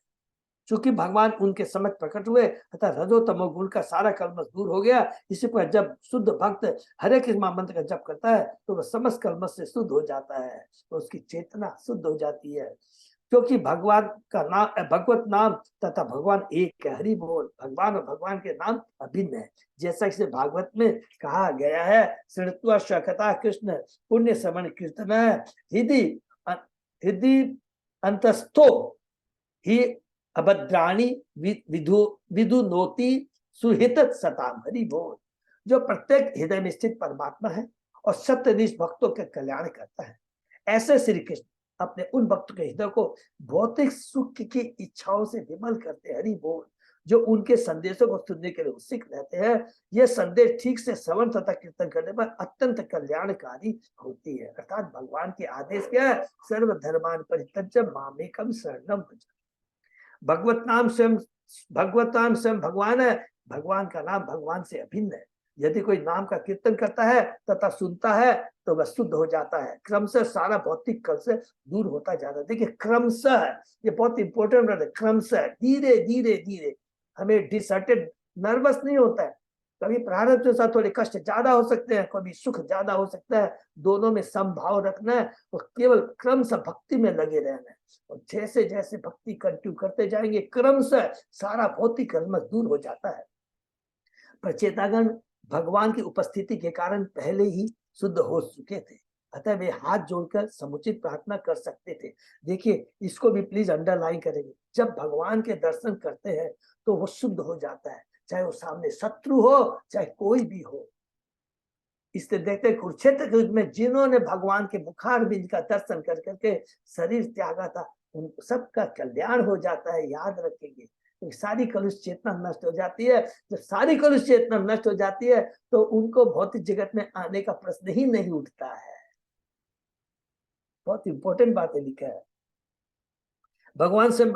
चूंकि भगवान उनके समक्ष प्रकट हुए तथा रजो तमो गुण का सारा कलमश दूर हो गया। इसी पर जब शुद्ध भक्त हरे कृष्ण मंत्र का जप करता है तो वह समस्त कलमश से शुद्ध हो जाता है, तो उसकी चेतना शुद्ध हो जाती है। क्योंकि भगवान का नाम, भगवत नाम तथा भगवान एक है। हरि बोल। भगवान और भगवान के नाम अभिन्न है, जैसा कि भागवत में कहा गया है, श्रुत्वा स्वकथा कृष्ण पुण्य श्रवण कीर्तन हृदय अंतस्थो ही अभद्राणी विदुनोति सुहित सताम। हरि बोल। जो प्रत्येक हृदय में स्थित परमात्मा है और सत्यनिष्ठ भक्तों के कल्याण करता है, ऐसे श्री कृष्ण अपने उन भक्तों के हृदय को भौतिक सुख की इच्छाओं से विमल करते हैं। हरि बोल। जो उनके संदेशों को सुनने के लिए उत्सुक रहते हैं, यह संदेश ठीक से श्रवण तथा कीर्तन करने पर अत्यंत कल्याणकारी होती है। अर्थात भगवान के आदेश क्या है, सर्वधर्मान परित्यज्य मामेकम शरणम भज। भगवत नाम स्वयं भगवान है। भगवान का नाम भगवान से अभिन्न है। यदि कोई नाम का कीर्तन करता है तथा सुनता है तो वह शुद्ध हो जाता है। क्रमशः सारा भौतिक कल से दूर होता जाता है। देखिए क्रमशः, ये बहुत इंपॉर्टेंट है। क्रमशः, धीरे धीरे धीरे। हमें डिसर्टेड, नर्वस नहीं होता है। कभी प्रारब्ध के साथ थोड़े कष्ट ज्यादा हो सकते हैं, कभी सुख ज्यादा हो सकता है। दोनों में समभाव रखना है और केवल क्रमशः भक्ति में लगे रहना है। और जैसे जैसे भक्ति कंटिन्यू करते जाएंगे, क्रमशः सारा भौतिक कर्म दूर हो जाता है। प्रचेतागण भगवान की उपस्थिति के कारण पहले ही शुद्ध हो चुके थे, अतः वे हाथ जोड़कर समुचित प्रार्थना कर सकते थे। देखिए, इसको भी प्लीज अंडरलाइन करेंगे। जब भगवान के दर्शन करते हैं तो वो शुद्ध हो जाता है, चाहे वो सामने शत्रु हो चाहे कोई भी हो। इसलिए देखते कुरुक्षेत्र युद्ध में जिन्होंने भगवान के मुखारबिंद का दर्शन कर करके शरीर त्यागा था, उन सबका कल्याण हो जाता है। याद रखेंगे, तो सारी कलुष चेतना नष्ट हो जाती है। जब सारी कलुष चेतना नष्ट हो जाती है तो उनको भौतिक जगत में आने का प्रश्न ही नहीं उठता है। बहुत इंपॉर्टेंट बातें लिखा है। भगवान से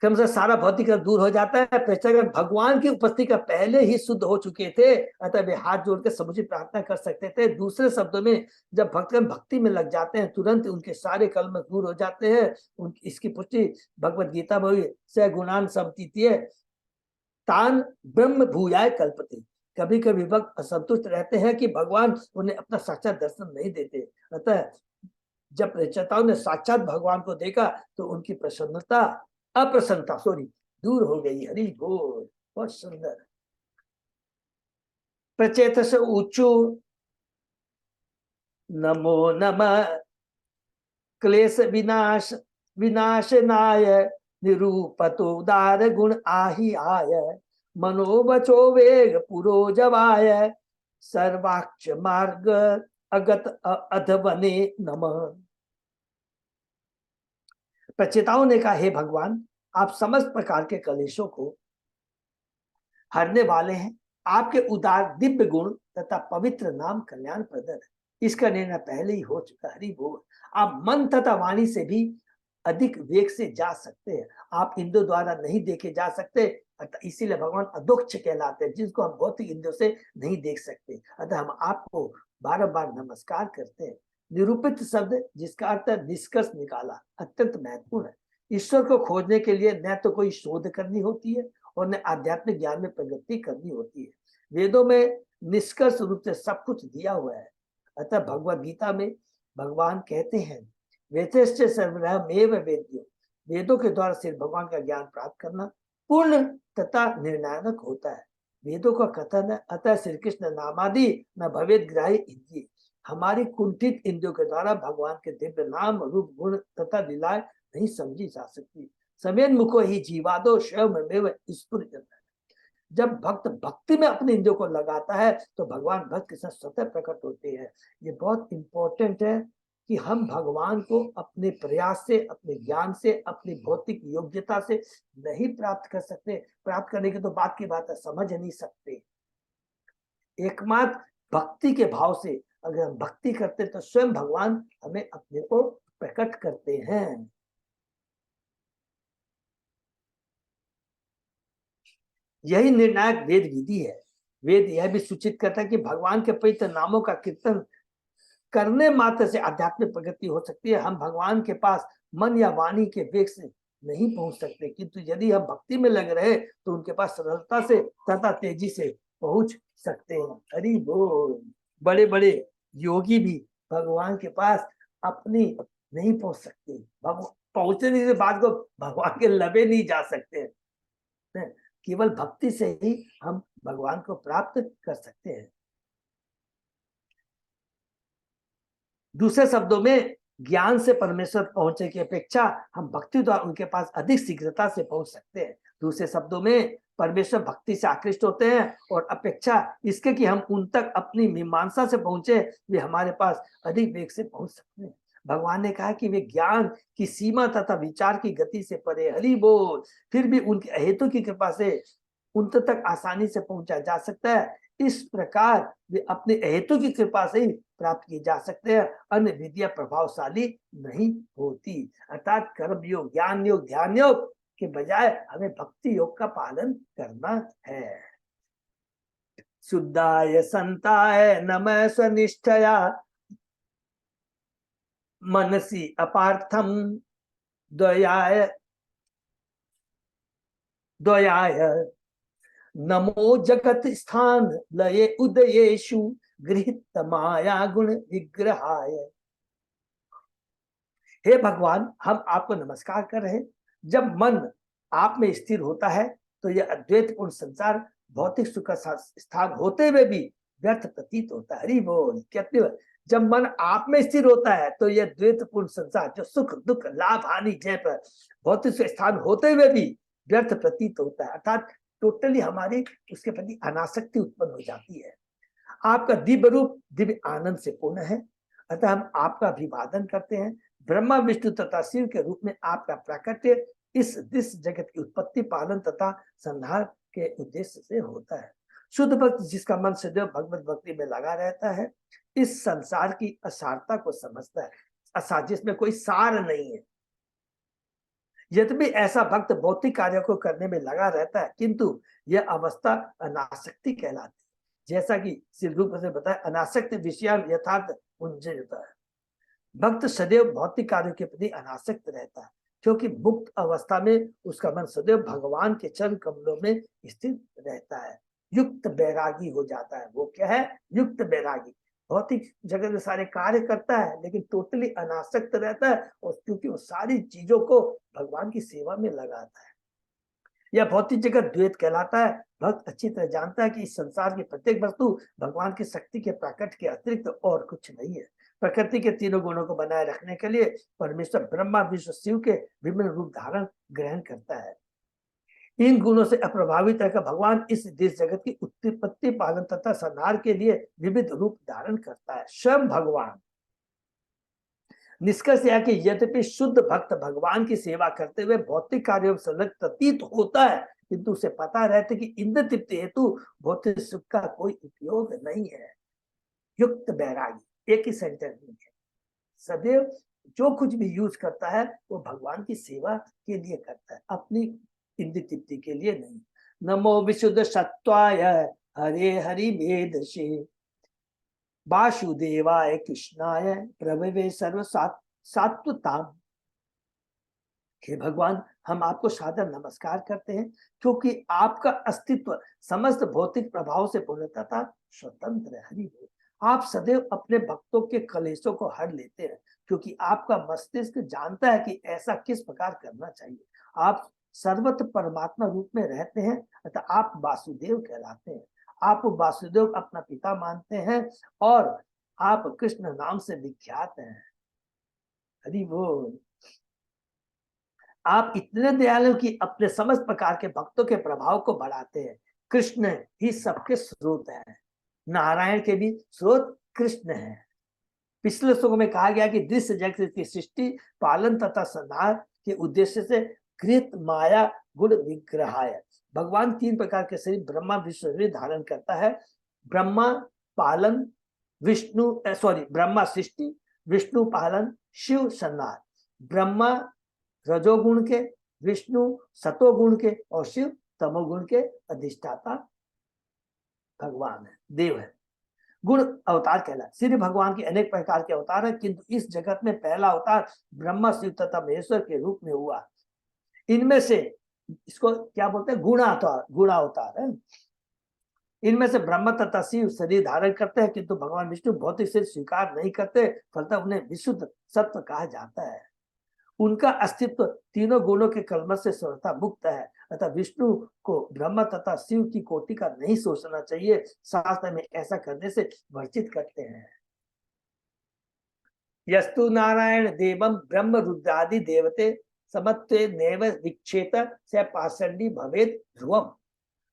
कम से सारा भौतिक दूर हो जाता है। पेशेगर भगवान की उपस्थिति का पहले ही शुद्ध हो चुके थे, अतः वे हाथ जोड़कर समुचित प्रार्थना कर सकते थे। दूसरे शब्दों में, जब भक्तगण भक्ति में लग जाते हैं तुरंत उनके सारे कलम दूर हो जाते हैं। इसकी पुष्टि भगवत गीता में हुई, स गुणान समतीतीय तान ब्रह्म भूयाय कल्पते। कभी कभी भक्त असंतुष्ट रहते हैं कि भगवान उन्हें अपना साक्षात दर्शन नहीं देते, अतः जब रचयिताओं ने साक्षात भगवान को देखा तो उनकी अप्रसन्नता दूर हो गई। हरि बोल। बहुत सुंदर। प्रचेत से ऊंचू नमो नमः क्लेश विनाशनाय निरूपतो उदार गुण आहि आय मनोवचो वेग पुरोजवाय सर्वाक्ष मार्ग अगत अधवने नमः। प्रचेताओं ने कहा, हे भगवान, आप समस्त प्रकार के कलेशों को हरने वाले हैं। आपके उदार दिव्य गुण तथा पवित्र नाम कल्याण प्रद है। इसका निर्णय पहले ही हो चुका। हरि बोल। आप मन तथा वाणी से भी अधिक वेग से जा सकते हैं। आप इंद्रियों द्वारा नहीं देखे जा सकते, अतः इसीलिए भगवान अदोक्ष कहलाते हैं, जिसको हम भौतिक इंद्रियों से नहीं देख सकते। अतः हम आपको बार बार नमस्कार करते हैं। निरूपित शब्द, जिसका अर्थ निष्कर्ष निकाला, अत्यंत महत्वपूर्ण है। ईश्वर को खोजने के लिए न तो कोई शोध करनी होती है और न आध्यात्मिक ज्ञान में प्रगति करनी होती है। वेदों में निष्कर्ष रूप से सब कुछ दिया हुआ है। अतः भगवद गीता में भगवान कहते हैं, वेदश्च सर्वमेव वेद्यो, वेदों के द्वारा सिर्फ भगवान का ज्ञान प्राप्त करना पूर्ण तथा निर्णायक होता है। वेदों का कथन है, अतः श्री कृष्ण नामादि न भवेद ग्राही इंद्रिय। हमारी कुंठित इंद्रियों के द्वारा भगवान के दिव्य नाम रूप गुण तथा लीलाएं नहीं समझी जा सकती। समेन मुखो ही जीवादो स्वयं स्फुरित। जब भक्त भक्ति में अपने इंद्रियों को लगाता है तो भगवान भक्त के साथ स्वतः प्रकट होते हैं। ये बहुत इंपॉर्टेंट है कि हम भगवान को अपने प्रयास से, अपने ज्ञान से, अपनी भौतिक योग्यता से नहीं प्राप्त कर सकते। प्राप्त करने की तो बात की बात है, समझ नहीं सकते। एकमात्र भक्ति के भाव से अगर हम भक्ति करते हैं तो स्वयं भगवान हमें अपने को प्रकट करते हैं। यही निर्णायक वेद विधि है। वेद यह भी सूचित करता है कि भगवान के पवित्र नामों का कीर्तन करने मात्र से आध्यात्मिक प्रगति हो सकती है। हम भगवान के पास मन या वाणी के वेग से नहीं पहुंच सकते, किंतु यदि हम भक्ति में लग रहे तो उनके पास सरलता से तथा तेजी से पहुंच सकते हैं। हरि बोल। बड़े बड़े योगी भी भगवान के पास अपनी नहीं पहुंच सकते। पहुंचने के बाद को भगवान के लबे नहीं जा सकते। केवल भक्ति से ही हम भगवान को प्राप्त कर सकते हैं। दूसरे शब्दों में, ज्ञान से परमेश्वर पहुंचने की अपेक्षा हम भक्ति द्वारा उनके पास अधिक शीघ्रता से पहुंच सकते हैं। दूसरे शब्दों में, परमेश्वर भक्ति से आकृष्ट होते हैं और अपेक्षा इसके कि हम उन तक अपनी मीमांसा से पहुंचे, वे हमारे पास अधिक वेग से पहुंच सकते हैं। भगवान ने कहा कि वे ज्ञान की सीमा तथा विचार की गति से परे। हरि बोल। फिर भी उनके अहेतु की कृपा से उन तक आसानी से पहुंचा जा सकता है। इस प्रकार वे अपने अहेतु की कृपा से ही प्राप्त किए जा सकते हैं। अन्य विधियां प्रभावशाली नहीं होती। अर्थात कर्म योग, ज्ञान योग, ध्यान योग के बजाय हमें भक्ति योग का पालन करना है। शुद्धाय संताय नमः स्वनिष्ठया मनसी अपार्थम द्वयाय नमो जगत स्थान लये उदयेषु गृहीत माया गुण विग्रहाय। हे भगवान, हम आपको नमस्कार कर रहे हैं। जब मन आप में स्थिर होता है तो यह अद्वैत पूर्ण संसार भौतिक सुख का स्थान होते हुए भी व्यर्थ प्रतीत होता है। हरि बोल। कहते हुए जब मन आप में स्थिर होता है तो यह द्वैत पूर्ण संसार जो सुख दुख लाभ हानि जय पर भौतिक स्थान होते हुए भी व्यर्थ प्रतीत होता है। अर्थात टोटली हमारी उसके प्रति अनासक्ति उत्पन्न हो जाती है। आपका दिव्य रूप दिव्य आनंद से पूर्ण है, अतः हम आपका अभिवादन करते हैं। ब्रह्मा विष्णु तथा शिव के रूप में आपका प्राकट्य इस जगत की उत्पत्ति पालन तथा संहार के उद्देश्य से होता है। शुद्ध भक्त जिसका मन सदैव भगवत भक्ति में लगा रहता है, इस संसार की असारता को समझता है। असार जिसमें कोई सार नहीं है। यद्यपि ऐसा भक्त भौतिक कार्यों को करने में लगा रहता है, किंतु यह अवस्था अनासक्ति कहलाती है। जैसा कि श्री रूप से बताया, अनासक्त विषयान यथार्थ उज्जयता है। भक्त सदैव भौतिक कार्यों के प्रति अनासक्त रहता है, क्योंकि मुक्त अवस्था में उसका मन सदैव भगवान के चरण कमलों में स्थित रहता है। युक्त बैरागी हो जाता है। वो क्या है? युक्त बैरागी। भौतिक जगत में सारे कार्य करता है लेकिन टोटली अनासक्त रहता है, और क्योंकि वो सारी चीजों को भगवान की सेवा में लगाता है। यह भौतिक जगत द्वैत कहलाता है। भक्त अच्छी तरह जानता है कि इस संसार की प्रत्येक वस्तु भगवान की शक्ति के प्राकट के अतिरिक्त और कुछ नहीं है। प्रकृति के तीनों गुणों को बनाए रखने के लिए परमेश्वर ब्रह्मा विष्णु शिव के विभिन्न रूप धारण ग्रहण करता है। इन गुणों से अप्रभावित रहकर भगवान इस देश जगत की उत्पत्ति पालन तथा संहार के लिए विविध रूप धारण करता है। स्वयं भगवान। निष्कर्ष यह कि यद्यपि शुद्ध भक्त भगवान की सेवा करते हुए भौतिक कार्यों में संलग्न प्रतीत होता है, किंतु उसे पता रहता है कि इंद्र तृप्ति हेतु भौतिक सुख का कोई उपयोग नहीं है। युक्त बैरागी एक ही सेंटेंस में है। सदैव जो कुछ भी यूज करता है वो भगवान की सेवा के लिए करता है, अपनी इंद्र तृप्ति के लिए नहीं। नमो विशुद्ध सत्वाय हरे हरि वेदसे वासुदेवाय कृष्णाय प्रभवे सर्व सात्वताम। हे भगवान, हम आपको सादर नमस्कार करते हैं, क्योंकि आपका अस्तित्व समस्त भौतिक प्रभाव से पूर्णतः तथा स्वतंत्र है। हरि बोल। आप सदैव अपने भक्तों के कलेशों को हर लेते हैं, क्योंकि आपका मस्तिष्क जानता है कि ऐसा किस प्रकार करना चाहिए। आप सर्वत्र परमात्मा रूप में रहते हैं, अतः आप वासुदेव कहलाते हैं। आप वासुदेव अपना पिता मानते हैं और आप कृष्ण नाम से विख्यात हैं। हरि बोल। आप इतने दयालु कि अपने समस्त प्रकार के भक्तों के प्रभाव को बढ़ाते हैं। कृष्ण ही सबके स्रोत है। नारायण के भी स्रोत कृष्ण है। पिछले श्लोक में कहा गया कि दृश्य जगत की सृष्टि पालन तथा संहार के उद्देश्य से कृत माया गुण विग्रहाय। भगवान तीन प्रकार के शरीर ब्रह्मा विष्णु धारण करता है। ब्रह्मा पालन विष्णु सॉरी ब्रह्मा सृष्टि, विष्णु पालन, शिव संहार। ब्रह्मा रजोगुण के, विष्णु सतोगुण के और शिव तमोगुण के अधिष्ठाता भगवान है, देव है। गुण अवतार कहलाए। श्री भगवान के अनेक प्रकार के अवतार हैं, किंतु इस जगत में पहला अवतार ब्रह्मा शिव तथा महेश्वर के रूप में हुआ। इनमें से इसको क्या बोलते हैं, गुणा अवतार है। इनमें से ब्रह्मा तथा शिव शरीर धारण करते हैं, किंतु भगवान विष्णु भौतिक शरीर स्वीकार नहीं करते, फलतः उन्हें विशुद्ध सत्व कहा जाता है। उनका अस्तित्व तीनों गुणों के कलमश से सर्वथा मुक्त है, अतः विष्णु को ब्रह्मा तथा शिव की कोटि का नहीं सोचना चाहिए। शास्त्र में ऐसा करने से वर्जित करते हैं। यस्तु नारायण देवम ब्रह्म रुद्रादि देवते समत्वे नैव विक्षेत स पाषंडी भवेद ध्रुवम।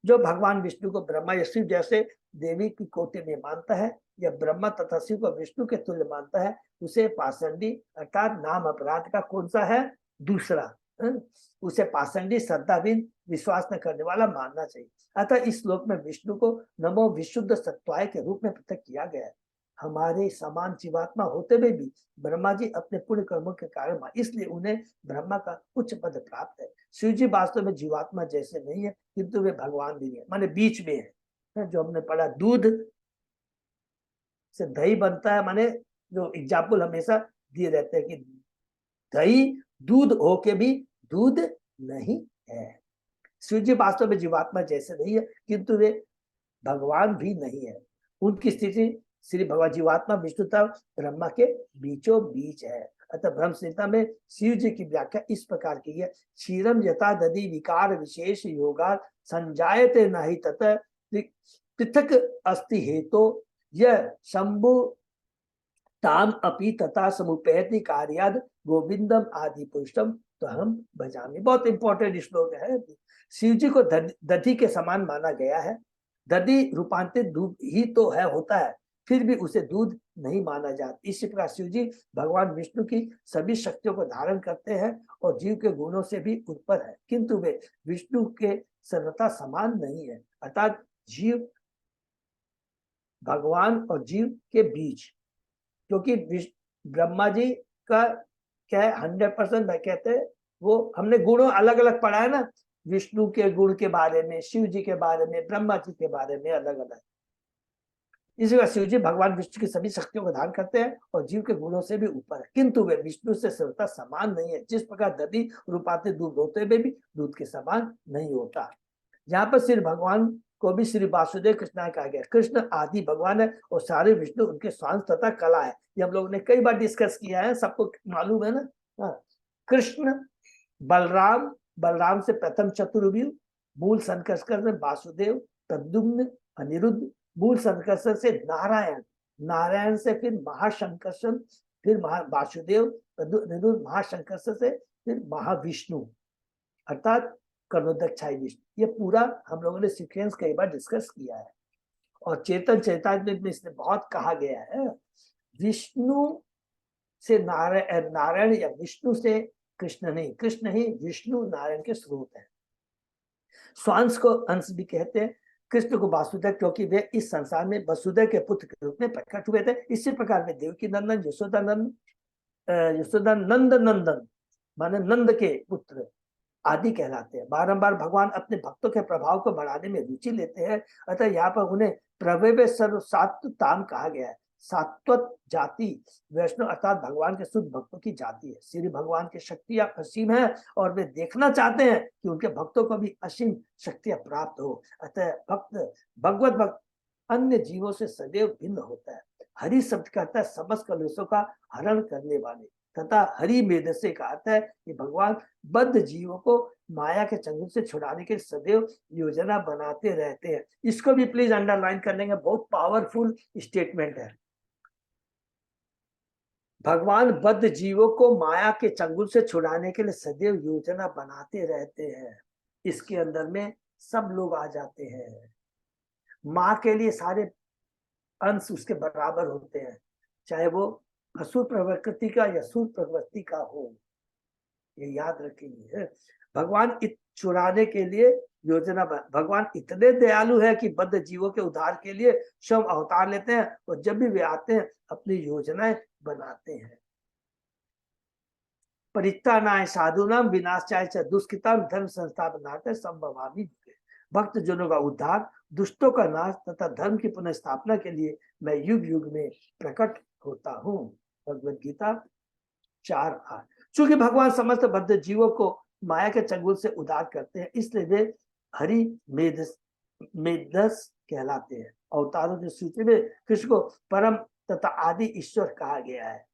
जो भगवान विष्णु को ब्रह्मा या शिव जैसे देवी की कोटि में मानता है या ब्रह्मा तथा शिव को विष्णु के तुल्य मानता है, उसे पाषंडी अर्थात नाम अपराध का कौन सा है, दूसरा, उसे पाषंडी श्रद्धाहीन विश्वास न करने वाला मानना चाहिए। अतः इस श्लोक में विष्णु को नमो विशुद्ध सत्वाय के रूप में पृथक किया गया है। हमारे समान जीवात्मा होते हुए भी ब्रह्मा जी अपने पुण्य कर्मों के कारण, इसलिए उन्हें ब्रह्मा का उच्च पद प्राप्त है। शिव जी वास्तव में जीवात्मा जैसे नहीं है, किंतु वे भगवान भी है, माने बीच में है। जो हमने पढ़ा दूध से दही बनता है, माने जो एग्जाम्पल हमेशा दिए रहते हैं कि दही दूध होके भी दूध नहीं है। शिव जी वास्तव में जीवात्मा जैसे नहीं है, किंतु वे भगवान भी नहीं है। उनकी स्थिति श्री भगवान जीवात्मा विष्णु तथा ब्रह्मा के बीचों बीच है। अतः ब्रह्म संहिता में शिव जी की व्याख्या इस प्रकार की है, क्षीरम यथा दधि विकार विशेष योगा संजायते नहीं ततः पृथक अस्ति हेतो यह शंभु ताम अपि तथा समुपैति कार्याद गोविंदम आदि पुरुषम तो हम भजामि। बहुत इंपॉर्टेंट श्लोक है। शिव जी को दधि के समान माना गया है। दधि रूपांतरित दूध ही तो है, होता है, फिर भी उसे दूध नहीं माना जाता। इसी प्रकार शिव जी भगवान विष्णु की सभी शक्तियों को धारण करते हैं और जीव के गुणों से भी ऊपर है, किंतु वे विष्णु के सर्वथा समान नहीं है, अर्थात जीव भगवान और जीव के बीच। क्योंकि ब्रह्मा जी का क्या है, 100% कहते हैं, वो हमने गुणों अलग अलग पढ़ा है ना, विष्णु के गुण के बारे में, शिव जी के बारे में, ब्रह्मा जी के बारे में अलग अलग। इसी वजह शिव जी भगवान विष्णु की सभी शक्तियों को धारण करते हैं और जीव के गुणों से भी ऊपर है, किंतु वे विष्णु से सर्वथा समान नहीं है। जिस प्रकार दधि रूपांतरित दूध होते हुए भी दूध के समान नहीं होता। यहाँ पर श्री भगवान को भी श्री वासुदेव कृष्ण कहा गया। कृष्ण आदि भगवान है और सारे विष्णु उनके स्वांश तथा कला है। ये हम लोगों ने कई बार डिस्कस किया है, सबको मालूम है ना। कृष्ण बलराम, बलराम से प्रथम चतुर्व्यूह, मूल संकर्षण में वासुदेव, प्रद्युम्न, अनिरुद्ध, मूल संकर्षण से नारायण, नारायण से फिर महाशंकर्षण, फिर वासुदेव, अनिरुद्ध, महाशंकर्षण से फिर महाविष्णु अर्थात कर्णोदक्षाई विष्णु। ये पूरा हम लोगों ने सीक्वेंस कई बार डिस्कस किया है। और चेतन चैतन्य में इसने बहुत कहा गया है, विष्णु से नारायण या विष्णु से कृष्ण नहीं, कृष्ण ही विष्णु नारायण के स्रोत है। स्वांश को अंश भी कहते हैं। कृष्ण को वासुदेव क्योंकि वे इस संसार में वसुदेव के पुत्र के रूप में प्रकट हुए थे। इसी प्रकार में देवकी नंदन, यशोदा नंद नंदन माने नंद के पुत्र आदि कहलाते हैं। बारंबार भगवान अपने भक्तों के प्रभाव को बढ़ाने में रुचि लेते हैं, अतः यहाँ पर उन्हें प्रभवे सर्व सात्वताम कहा गया है। सात्वत जाति वैष्णव अर्थात भगवान के शुद्ध भक्तों की जाति है। श्री भगवान की शक्तियां असीम है और वे देखना चाहते हैं कि उनके भक्तों को भी असीम शक्तियां प्राप्त हो। अतः भगवत भक्त अन्य जीवों से सदैव भिन्न होता है। हरि शब्द कहता है समस्त कलेशों का हरण करने वाले, तथा हरि मेद से कहता है कि भगवान बद्ध जीवों को माया के चंगुल से छुड़ाने के सदैव योजना बनाते रहते हैं। इसको भी प्लीज अंडरलाइन करने का, बहुत पावरफुल स्टेटमेंट है। भगवान बद्ध जीवों को माया के चंगुल से छुड़ाने के लिए सदैव योजना बनाते रहते हैं। इसके अंदर में सब लोग आ जाते हैं। माँ के लिए सारे अंश उसके बराबर होते हैं, चाहे वो असुर प्रवृत्ति का या सुर प्रवृत्ति का हो, ये याद रखेंगे। भगवान छुड़ाने के लिए योजना भगवान इतने दयालु है कि बद्ध जीवों के उद्धार के लिए स्वयं अवतार लेते हैं और जब भी वे आते हैं अपनी योजनाएं बनाते हैं। परित्राणाय साधूनाम विनाशाय च दुष्कृताम धर्म संस्थापनार्थ संभवामि युगे। भक्त जनों का उद्धार, दुष्टों का नाश तथा धर्म की पुनः स्थापना के लिए मैं युग युग में प्रकट होता हूँ। भगवद गीता 4:8। चूंकि भगवान समस्त बद्ध जीवों को माया के चंगुल से उद्धार करते हैं, इसलिए वे हरि मेधस कहलाते हैं। अवतारों की सूची में कृष्ण को परम तथा आदि ईश्वर कहा गया है।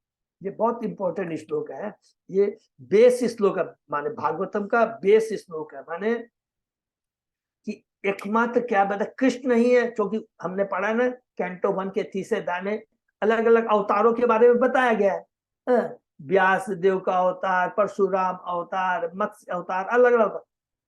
ये बहुत इंपॉर्टेंट श्लोक है। ये बेस श्लोक है, माने भागवतम का बेस श्लोक है। माने कि एकमात्र क्या बता कृष्ण नहीं है, क्योंकि हमने पढ़ा ना कैंटो 1 के तीसरे दाने अलग अलग अवतारों के बारे में बताया गया है। व्यास देव का अवतार, परशुराम अवतार, मत्स्य अवतार, अलग अलग।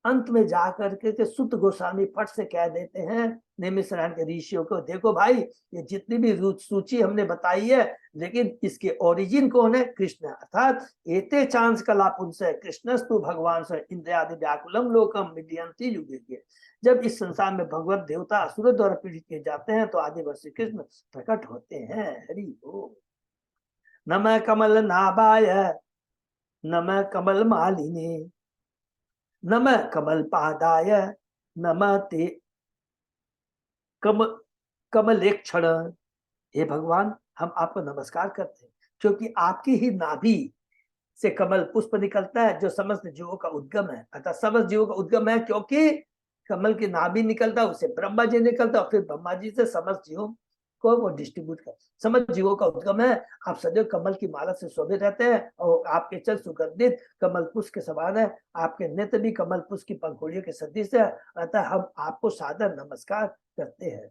अंत में जाकर के सुत गोस्वामी फट से कह देते हैं नैमिषारण्य के ऋषियों को, देखो भाई ये जितनी भी सूची हमने बताई है, लेकिन इसके ओरिजिन कौन है? कृष्ण। अर्थात एते चांस कला पुंसे कृष्णस्तु भगवान से इंद्रियादि व्याकुलम लोकम विद्यन्ति युगे। जब इस संसार में भगवत देवता असुर द्वारा पीड़ित किए जाते हैं तो आदिवर्षी कृष्ण प्रकट होते हैं। हरि बोल। नमः कमल नाभाय नमः कमल मालिने नमः कमल पादाय नमः ते कमलेक्षण। हे भगवान, हम आपको नमस्कार करते हैं क्योंकि आपकी ही नाभि से कमल पुष्प निकलता है जो समस्त जीवों का उद्गम है। अर्थात समस्त जीवों का उद्गम है क्योंकि कमल की नाभि निकलता है, उससे ब्रह्मा जी निकलता है, फिर ब्रह्मा जी से समस्त जीवों को वो डिस्ट्रीब्यूट कर समस्त जीवों का उद्गम है। आप सदैव कमल की माला से शोभित रहते हैं और आपके चल सुगंधित कमल पुष्प के समान है। आपके नेत्र भी कमल पुष्प की पंखुड़ियों के सदृश है। अतः हम आपको सादर नमस्कार करते हैं।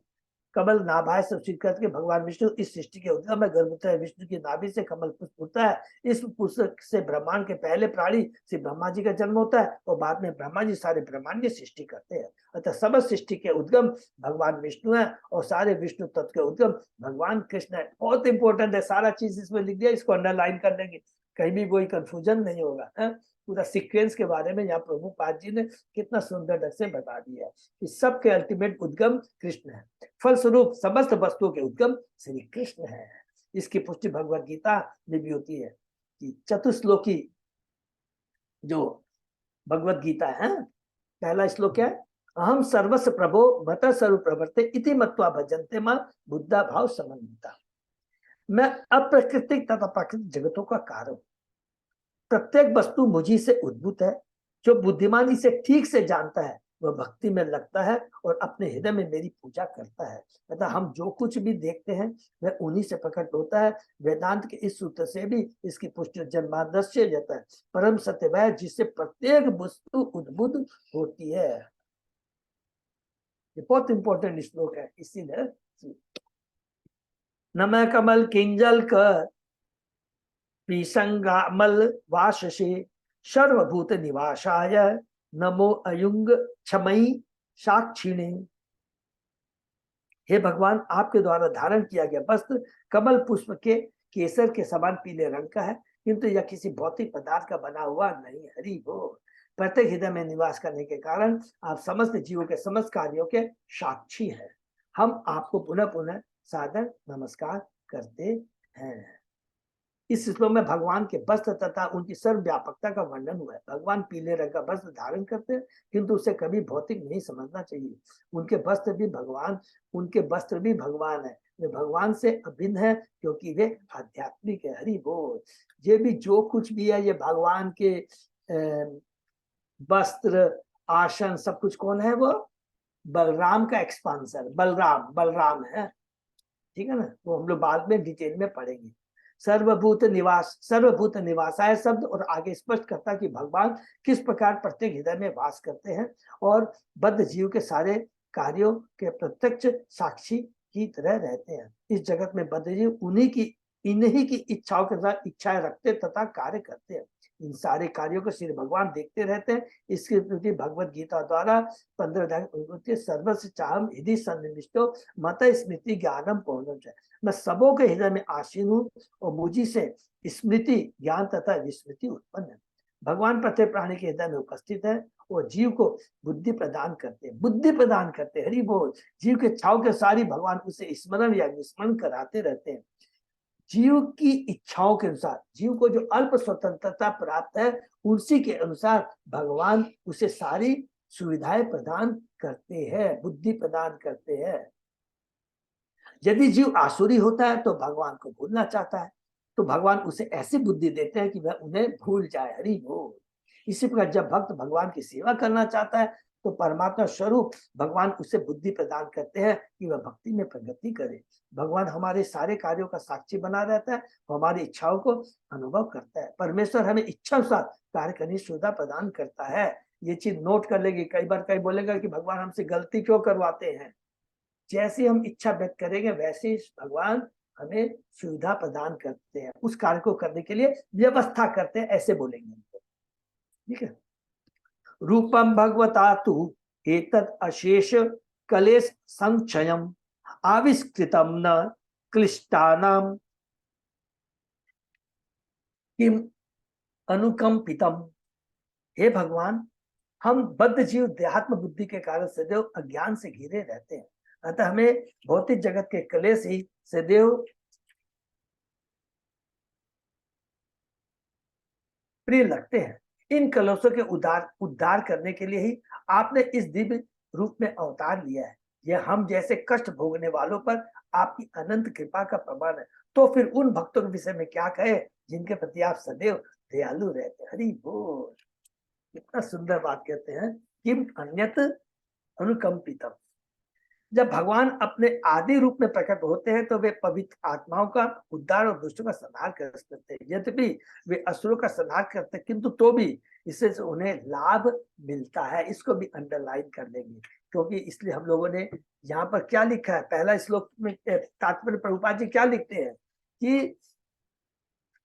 कमल नाभाय से उचित करके भगवान विष्णु इस सृष्टि के उद्गम में गर्भवती है। विष्णु की नाभि से कमल पुष्प उठता है। इस पुष्प से ब्रह्मांड के पहले प्राणी श्री ब्रह्मा जी का जन्म होता है और बाद में ब्रह्मा जी सारे ब्रह्मांड की सृष्टि करते हैं। अतः समस्त सृष्टि के उद्गम भगवान विष्णु है और सारे विष्णु तत्व के उद्गम भगवान कृष्ण है। बहुत इंपॉर्टेंट है, सारा चीज इसमें लिख दिया, इसको अंडरलाइन कर देंगे, कहीं भी कोई कंफ्यूजन नहीं होगा है? पूरा सीक्वेंस के बारे में यहाँ प्रभुपाद जी ने कितना सुंदर ढंग से बता दिया है कि सबके अल्टीमेट उद्गम कृष्ण है। फलस्वरूप समस्त वस्तुओं के उद्गम श्री कृष्ण है। इसकी पुष्टि भगवत गीता में भी होती है कि चतुश्लोकी जो भगवत गीता है, पहला श्लोक क्या है? अहम सर्वस्व प्रभो मत स्वरूप प्रवर्ते इति मत्वा भजन्ते मां बुद्धा भाव समन्विता। मैं अप्राकृतिक तथा प्राकृतिक जगतों का कारण, प्रत्येक वस्तु मुझी से उद्भूत है। जो बुद्धिमान इसे ठीक से जानता है वह भक्ति में लगता है और अपने हृदय में मेरी पूजा करता है। अतः हम जो कुछ भी देखते हैं वह उन्हीं से प्रकट होता है। वेदांत के इस सूत्र से भी इसकी पुष्टि जन्मादस्य जाता है। परम सत्य वह जिससे प्रत्येक वस्तु उद्भूत होती है। ये बहुत इंपॉर्टेंट श्लोक है। इसीलिए नमः कमल किंजल कर पीसंगामल वाशसे सर्वभूत निवासाय नमो अयुंग क्षमई साक्षिणे। हे भगवान, आपके द्वारा धारण किया गया वस्त्र कमल पुष्प के केसर के समान पीले रंग का है, किंतु यह किसी भौतिक पदार्थ का बना हुआ नहीं। हरि बोल। प्रत्येक हृदय में निवास करने के कारण आप समस्त जीवों के समस्त कार्यों के साक्षी हैं। हम आपको पुनः पुनः सादर नमस्कार करते हैं। इस श्लोक में भगवान के वस्त्र तथा उनकी सर्वव्यापकता का वर्णन हुआ है। भगवान पीले रंग का वस्त्र धारण करते हैं, किंतु उसे कभी भौतिक नहीं समझना चाहिए। उनके वस्त्र भी भगवान है। वे भगवान से अभिन्न है क्योंकि वे आध्यात्मिक है। हरि बोल। ये भी जो कुछ भी है ये भगवान के वस्त्र आसन सब कुछ कौन है? वो बलराम का एक्सपांसर बलराम है। ठीक है ना, वो हम लोग बाद में डिटेल में पढ़ेंगे। सर्वभूत निवासाय शब्द और आगे स्पष्ट करता कि भगवान किस प्रकार प्रत्येक हृदय में वास करते हैं और बद्ध जीव के सारे कार्यों के प्रत्यक्ष साक्षी की तरह रहते हैं। इस जगत में बद्ध जीव इन्हीं की इच्छाओं के साथ इच्छाएं रखते तथा कार्य करते हैं। इन सारे कार्यों को श्री भगवान देखते रहते हैं। इसकी प्रति भगवत गीता द्वारा 15 सर्वस्व चाहम हृदय सन्निविष्टो मत स्मृति ज्ञानम पौनम। मैं सबों के हृदय में आसीन हूँ और मुझी से स्मृति ज्ञान तथा विस्मृति उत्पन्न है। भगवान प्रत्येक प्राणी के हृदय में उपस्थित है। वो जीव को बुद्धि प्रदान करते हैं, बुद्धि प्रदान करते हैं। हरि बोल। जीव के इच्छाओं के सारी भगवान उसे स्मरण या विस्मरण कराते रहते हैं। जीव की इच्छाओं के अनुसार, जीव को जो अल्प स्वतंत्रता प्राप्त है उसी के अनुसार भगवान उसे सारी सुविधाएं प्रदान करते हैं, बुद्धि प्रदान करते हैं। यदि जीव आसुरी होता है तो भगवान को भूलना चाहता है, तो भगवान उसे ऐसी बुद्धि देते हैं कि वह उन्हें भूल जाए। हरि बोल। इसी प्रकार जब भक्त भगवान की सेवा करना चाहता है तो परमात्मा स्वरूप भगवान उसे बुद्धि प्रदान करते हैं कि वह भक्ति में प्रगति करे। भगवान हमारे सारे कार्यों का साक्षी बना रहता है, हमारी इच्छाओं को अनुभव करता है। परमेश्वर हमें इच्छा अनुसार कार्य करने की सुविधा प्रदान करता है। ये चीज नोट कर लेगी। कई बार कई बोलेगा कि भगवान हमसे गलती क्यों करवाते हैं। जैसे हम इच्छा व्यक्त करेंगे वैसे ही भगवान हमें सुविधा प्रदान करते हैं, उस कार्य को करने के लिए व्यवस्था करते हैं, ऐसे बोलेंगे। ठीक है। रूपम भगवता तु एतत् अशेष कलेश संक्षयम आविष्कृतम न क्लिष्टानाम किम अनुकंपितम। हे भगवान, हम बद्ध जीव देहात्म बुद्धि के कारण सदैव अज्ञान से घिरे रहते हैं, अतः हमें भौतिक जगत के कलेश ही सदैव प्रिय लगते हैं। इन कलशों के उद्धार करने के लिए ही आपने इस दिव्य रूप में अवतार लिया है। यह हम जैसे कष्ट भोगने वालों पर आपकी अनंत कृपा का प्रमाण है। तो फिर उन भक्तों के विषय में क्या कहे जिनके प्रति आप सदैव दयालु रहते हैं। हरि बोल। कितना सुंदर बात कहते हैं, किम अन्यत अनुकंपितम। जब भगवान अपने आदि रूप में प्रकट होते हैं तो वे पवित्र आत्माओं का उद्धार और दुष्टों का संहार करते हैं। यद्यपि वे असुरों का संहार करते हैं किंतु तो भी इससे उन्हें लाभ मिलता है। इसको भी अंडरलाइन कर लेंगे, क्योंकि इसलिए हम लोगों ने यहाँ पर क्या लिखा है, पहला श्लोक में तात्पर्य प्रभुपाद जी क्या लिखते हैं कि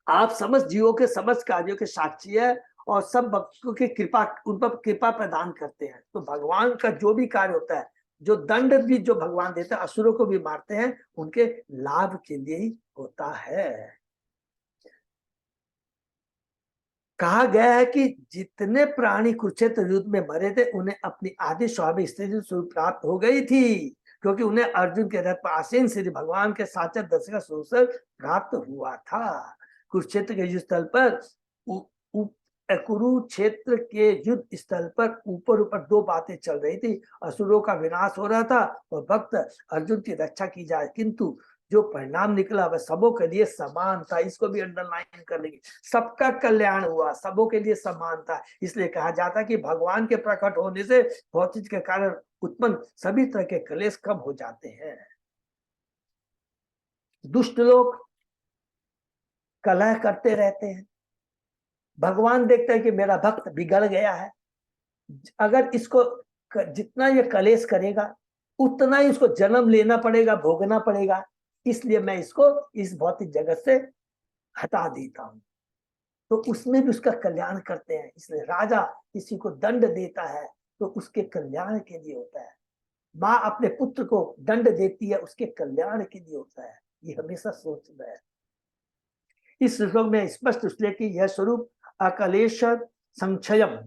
आप समस्त जीवों के समस्त कार्यों के साक्षी है और सब भक्तों की कृपा, उन पर कृपा प्रदान करते हैं। तो भगवान का जो भी कार्य होता है, जो दंड भी जो भगवान देते हैं, असुरों को भी मारते हैं, उनके लाभ के लिए ही होता है। कहा गया है कि जितने प्राणी कुरुक्षेत्र युद्ध में मरे थे उन्हें अपनी आदि स्वाभाविक स्थिति स्वरूप प्राप्त हो गई थी, क्योंकि उन्हें अर्जुन के रथ पर आसीन श्री भगवान के साक्षात दर्शन का अवसर प्राप्त हुआ था। कुरुक्षेत्र के युद्ध स्थल पर कुरुक्षेत्र के युद्ध स्थल पर ऊपर ऊपर दो बातें चल रही थी। असुरों का विनाश हो रहा था और भक्त अर्जुन की रक्षा की जाए, किंतु जो परिणाम निकला वह सबों के लिए समान था। इसको भी अंडरलाइन कर लेंगे, सबका कल्याण हुआ, सबों के लिए समान था। इसलिए कहा जाता है कि भगवान के प्रकट होने से भौतिक के कारण उत्पन्न सभी तरह के क्लेश कम हो जाते हैं। दुष्ट लोग कलह करते रहते हैं, भगवान देखते हैं कि मेरा भक्त बिगड़ गया है, अगर इसको जितना ये कलेश करेगा उतना ही उसको जन्म लेना पड़ेगा, भोगना पड़ेगा, इसलिए मैं इसको इस भौतिक जगत से हटा देता हूं। तो उसमें भी उसका कल्याण करते हैं। इसलिए राजा किसी को दंड देता है तो उसके कल्याण के लिए होता है, माँ अपने पुत्र को दंड देती है उसके कल्याण के लिए होता है। ये हमेशा सोचना है। इस श्लोक में स्पष्ट इसलिए कि यह स्वरूप अकलेश संक्षयम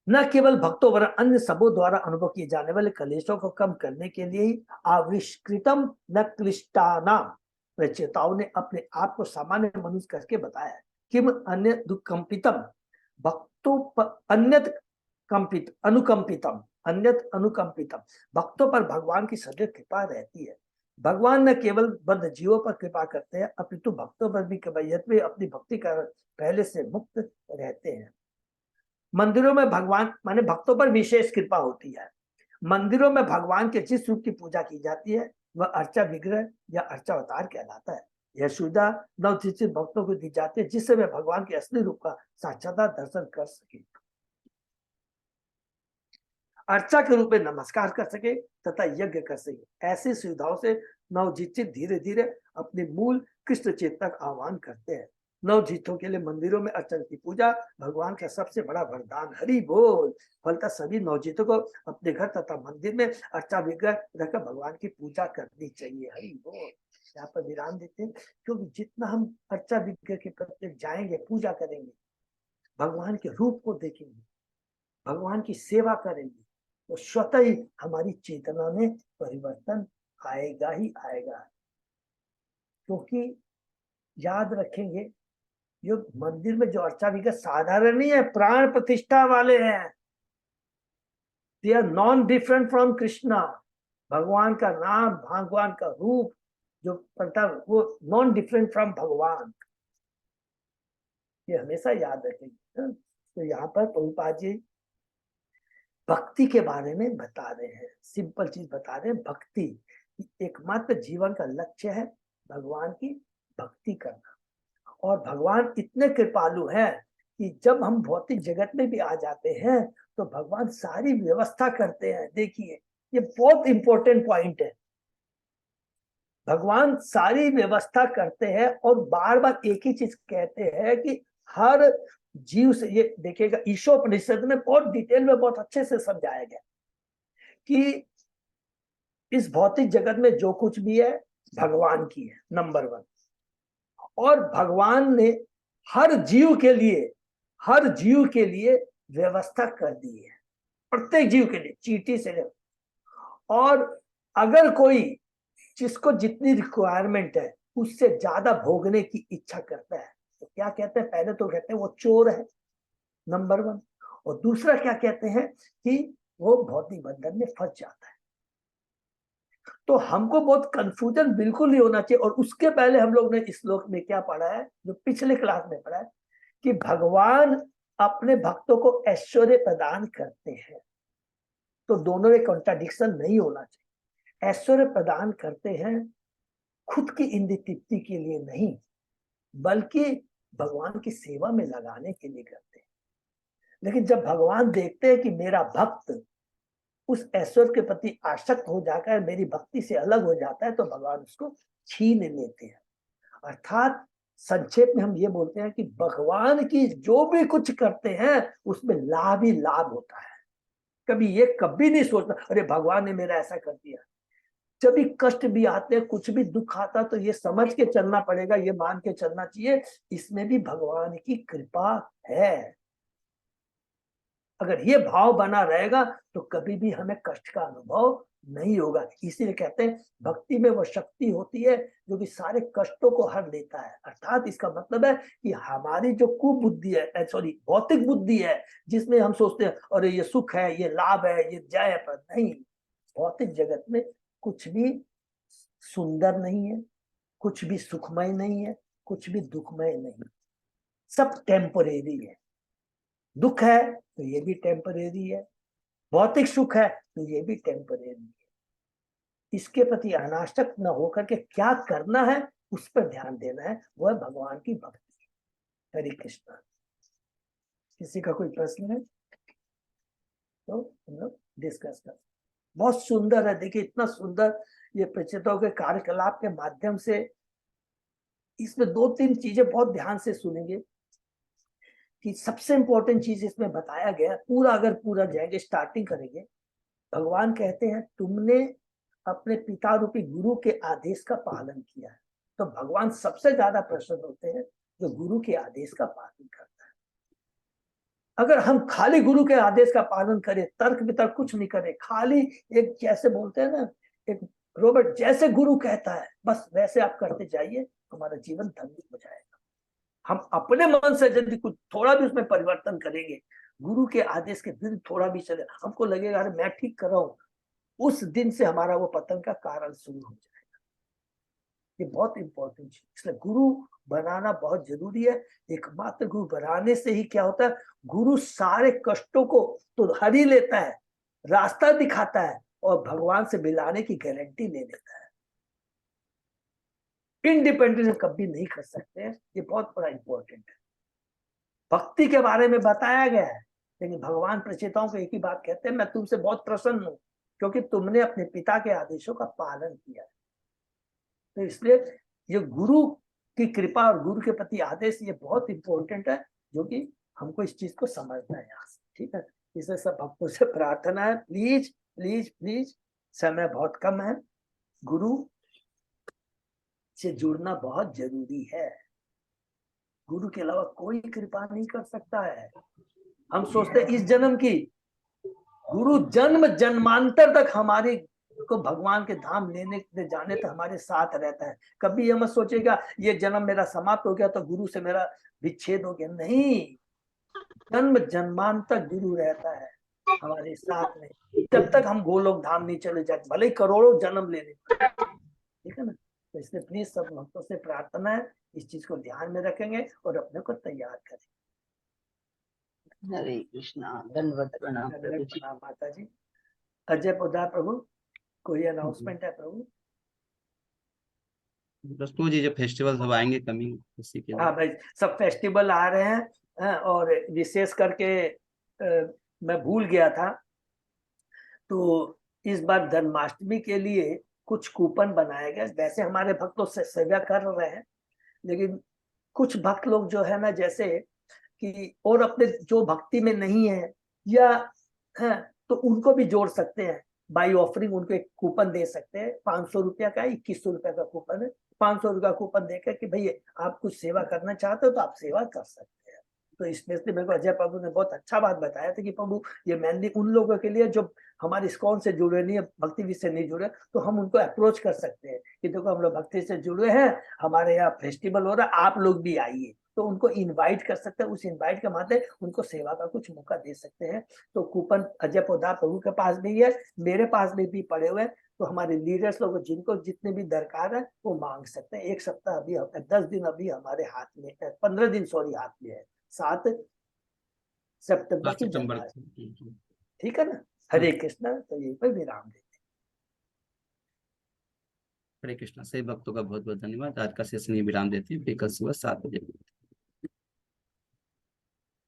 न केवल भक्तों वरन अन्य सबों द्वारा अनुभव किए जाने वाले कलेशों को कम करने के लिए ही आविष्कृतम न क्लिष्टानाम रचयिताओं ने अपने आप को सामान्य मनुष्य करके बताया है। किम अन्य दुखंपितम भक्तों पर अन्यत कंपित अनुकंपितम अन्यत अनुकंपितम। भक्तों पर भगवान की सदैव कृपा रहती है। भगवान न केवल बद्ध जीवों पर कृपा करते हैं अपितु भक्तों पर भी वे अपनी भक्ति का पहले से मुक्त रहते हैं। मंदिरों में भगवान माने भक्तों पर विशेष कृपा होती है। मंदिरों में भगवान के जिस रूप की पूजा की जाती है वह अर्चा विग्रह या अर्चा अवतार कहलाता है। यह सुविधा नवचित भक्तों को दी जाती है जिससे वे भगवान के असली रूप का साक्षात दर्शन कर सके, अर्चा के रूप में नमस्कार कर सके तथा यज्ञ कर सके। ऐसी सुविधाओं से नवजीत धीरे धीरे अपने मूल कृष्ण चेतना का आह्वान करते हैं। नवजीतों के लिए मंदिरों में अर्चन की पूजा भगवान का सबसे बड़ा वरदान। हरि बोल। फलतः सभी नवजीतों को अपने घर तथा मंदिर में अर्चा विग्रह रखकर भगवान की पूजा करनी चाहिए। हरि बोल। यहाँ पर विराम देते हैं, क्योंकि जितना हम अर्चा विग्रह के प्रति जाएंगे, पूजा करेंगे, भगवान के रूप को देखेंगे, भगवान की सेवा करेंगे, तो स्वतः ही हमारी चेतना में परिवर्तन आएगा ही आएगा। क्योंकि याद रखेंगे, जो मंदिर में जो अर्चा विग्रह साधारण नहीं है, प्राण प्रतिष्ठा वाले हैं। They are non different from Krishna. भगवान का नाम, भगवान का रूप जो पड़ता, वो नॉन डिफरेंट फ्रॉम भगवान। ये हमेशा याद रखेंगे। तो यहाँ पर प्रभुपाद जी भक्ति के बारे में बता रहे हैं, सिंपल चीज बता रहे हैं। भक्ति एकमात्र जीवन का लक्ष्य है, भगवान की भक्ति करना। और भगवान इतने कृपालु हैं कि जब हम भौतिक जगत में भी आ जाते हैं तो भगवान सारी व्यवस्था करते हैं। देखिए, ये बहुत इंपॉर्टेंट पॉइंट है। भगवान सारी व्यवस्था करते हैं और बार बार एक ही चीज कहते हैं कि हर जीव से, ये देखिएगा ईशोपनिषद में बहुत डिटेल में बहुत अच्छे से समझाया गया कि इस भौतिक जगत में जो कुछ भी है भगवान की है, नंबर 1। और भगवान ने हर जीव के लिए व्यवस्था कर दी है, प्रत्येक जीव के लिए, चींटी से ले। और अगर कोई जिसको जितनी रिक्वायरमेंट है उससे ज्यादा भोगने की इच्छा करता है तो क्या कहते हैं? पहले तो कहते हैं वो चोर है, नंबर 1। और दूसरा क्या कहते हैं कि वो भौतिक बंधन में फंस जाता है। तो हमको बहुत कंफ्यूजन बिल्कुल नहीं होना चाहिए। और उसके पहले हम लोग ने इस श्लोक में क्या पढ़ा है, जो पिछले क्लास में पढ़ा है, कि भगवान अपने भक्तों को ऐश्वर्य प्रदान करते हैं। तो दोनों में कॉन्ट्राडिक्शन नहीं होना चाहिए। ऐश्वर्य प्रदान करते हैं खुद की इंद्रिय तृप्ति के लिए नहीं, बल्कि भगवान की सेवा में लगाने के लिए करते हैं। लेकिन जब भगवान देखते हैं कि मेरा भक्त उस ऐश्वर्य के प्रति आसक्त हो जाकर मेरी भक्ति से अलग हो जाता है, तो भगवान उसको छीन लेते हैं। अर्थात संक्षेप में हम ये बोलते हैं कि भगवान की जो भी कुछ करते हैं उसमें लाभ ही लाभ होता है। कभी ये कभी नहीं सोचना अरे भगवान ने मेरा ऐसा कर दिया। जब भी कष्ट भी आते हैं, कुछ भी दुख आता, तो ये समझ के चलना पड़ेगा, ये मान के चलना चाहिए, इसमें भी भगवान की कृपा है। अगर ये भाव बना रहेगा तो कभी भी हमें कष्ट का अनुभव नहीं होगा। इसीलिए कहते हैं भक्ति में वो शक्ति होती है जो कि सारे कष्टों को हर लेता है। अर्थात इसका मतलब है कि हमारी जो कुबुद्धि है, सॉरी भौतिक बुद्धि है, जिसमें हम सोचते हैं अरे ये सुख है, ये लाभ है, ये जय है, पर नहीं, भौतिक जगत में कुछ भी सुंदर नहीं है, कुछ भी सुखमय नहीं है, कुछ भी दुखमय नहीं, सब टेम्परेरी है। दुख है तो ये भी टेम्परेरी है, भौतिक सुख है तो ये भी टेम्परेरी है। इसके प्रति अनासक्त न होकर के क्या करना है उस पर ध्यान देना है, वह भगवान की भक्ति। हरे कृष्णा। किसी का कोई प्रश्न है तो हम लोग डिस्कस कर। बहुत सुंदर है, देखिए इतना सुंदर ये प्रचेताओं के कार्यकलाप के माध्यम से। इसमें 2-3 चीजें बहुत ध्यान से सुनेंगे कि सबसे इंपॉर्टेंट चीज इसमें बताया गया, पूरा अगर पूरा जाएंगे, स्टार्टिंग करेंगे। भगवान कहते हैं तुमने अपने पिता रूपी गुरु के आदेश का पालन किया है। तो भगवान सबसे ज्यादा प्रसन्न होते हैं जो गुरु के आदेश का पालन करता है। अगर हम खाली गुरु के आदेश का पालन करें, तर्क वितर्क कुछ नहीं करें, खाली एक जैसे बोलते हैं ना, एक रोबोट जैसे गुरु कहता है बस वैसे आप करते जाइए, हमारा जीवन धन्य हो जाएगा। हम अपने मन से यदि कुछ थोड़ा भी उसमें परिवर्तन करेंगे, गुरु के आदेश के विरुद्ध थोड़ा भी चले, हमको लगेगा अरे मैं ठीक कर रहा हूं, उस दिन से हमारा वो पतन का कारण शुरू हो जाएगा। ये बहुत इंपॉर्टेंट है, इसलिए गुरु बनाना बहुत जरूरी है। एकमात्र गुरु बनाने से ही क्या होता है, गुरु सारे कष्टों को तो हर ही लेता है, रास्ता दिखाता है और भगवान से मिलाने की गारंटी ले लेता है। इंडिपेंडेंट कभी नहीं कर सकते हैं, ये बहुत बड़ा इंपॉर्टेंट है। भक्ति के बारे में बताया गया है, लेकिन भगवान प्रचेताओं को एक ही बात कहते हैं, मैं तुमसे बहुत प्रसन्न हूं क्योंकि तुमने अपने पिता के आदेशों का पालन किया है। तो इसलिए ये गुरु की कृपा और गुरु के प्रति आदेश ये बहुत इंपॉर्टेंट है, जो कि हमको इस चीज को समझना है यहाँ से। ठीक है, इसलिए सब भक्तों से प्रार्थना है, प्लीज प्लीज प्लीज, समय बहुत कम है, गुरु से जुड़ना बहुत जरूरी है। गुरु के अलावा कोई कृपा नहीं कर सकता है। हम सोचते हैं इस जन्म की, गुरु जन्म जन्मांतर तक हमारे को भगवान के धाम लेने जाने तक हमारे साथ रहता है। कभी ये मत सोचेगा ये जन्म मेरा समाप्त हो गया तो गुरु से मेरा विच्छेद हो गया, नहीं, जन्म जन्मांतर गुरु रहता है हमारे साथ में, जब तक हम गोलोक धाम नहीं चले जाते, भले ही करोड़ों जन्म लेने, ठीक है ना। तो इसलिए प्लीज सब भक्तों से प्रार्थना है इस चीज को ध्यान में रखेंगे और अपने को तैयार करें। हरे कृष्णा, दंडवत प्रणाम प्रभु जी। प्रणाम माता जी। अजय पोदार प्रभु, कोई अनाउंसमेंट है प्रभु? बस प्रभु जी, जो फेस्टिवल सब आएंगे कमिंग, उसी के लिए। हाँ भाई, सब फेस्टिवल आ रहे हैं और विशेष करके मैं भूल गया था, तो इस बार जन्माष्टमी के लिए कुछ कूपन बनाए गए। वैसे हमारे भक्तों से सेवा कर रहे हैं, लेकिन कुछ भक्त लोग जो है ना, जैसे कि और अपने जो भक्ति में नहीं है या है, तो उनको भी जोड़ सकते हैं। बाई ऑफरिंग उनको एक कूपन दे सकते हैं, 500 रुपया का, 2100 रुपया का कूपन है। 500 रुपया कूपन देकर कि भाई आप कुछ सेवा करना चाहते हो तो आप सेवा कर सकते हैं। तो इसमें से मेरे को अजय प्रभु ने बहुत अच्छा बात बताया था कि प्रभु ये मेनली उन लोगों के लिए जो हमारे इस्कॉन से जुड़े नहीं है, भक्ति विद से नहीं जुड़े, तो हम उनको अप्रोच कर सकते हैं कि देखो हम लोग भक्ति से जुड़े हैं, हमारे यहाँ फेस्टिवल हो रहा है, आप लोग भी आइए। तो उनको इनवाइट कर सकते हैं, उस इनवाइट के माध्यम उनको सेवा का कुछ मौका दे सकते हैं। तो कूपन अजय पोदार प्रभु के पास भी है, मेरे पास भी पड़े हुए हैं। तो हमारे लीडर्स लोग जिनको जितने भी दरकार है वो मांग सकते हैं। एक सप्ताह अभी, 10 दिन अभी हमारे हाथ में, 15 दिन सॉरी हाथ में है, 7 सितंबर की जन्माष्टमी, ठीक है ना। हरे कृष्णा। तो यही पर विराम देते। हरे कृष्णा। सही भक्तों का बहुत बहुत धन्यवाद। आज का सेशन ये विराम देते हैं, फिर कल सुबह 7 बजे।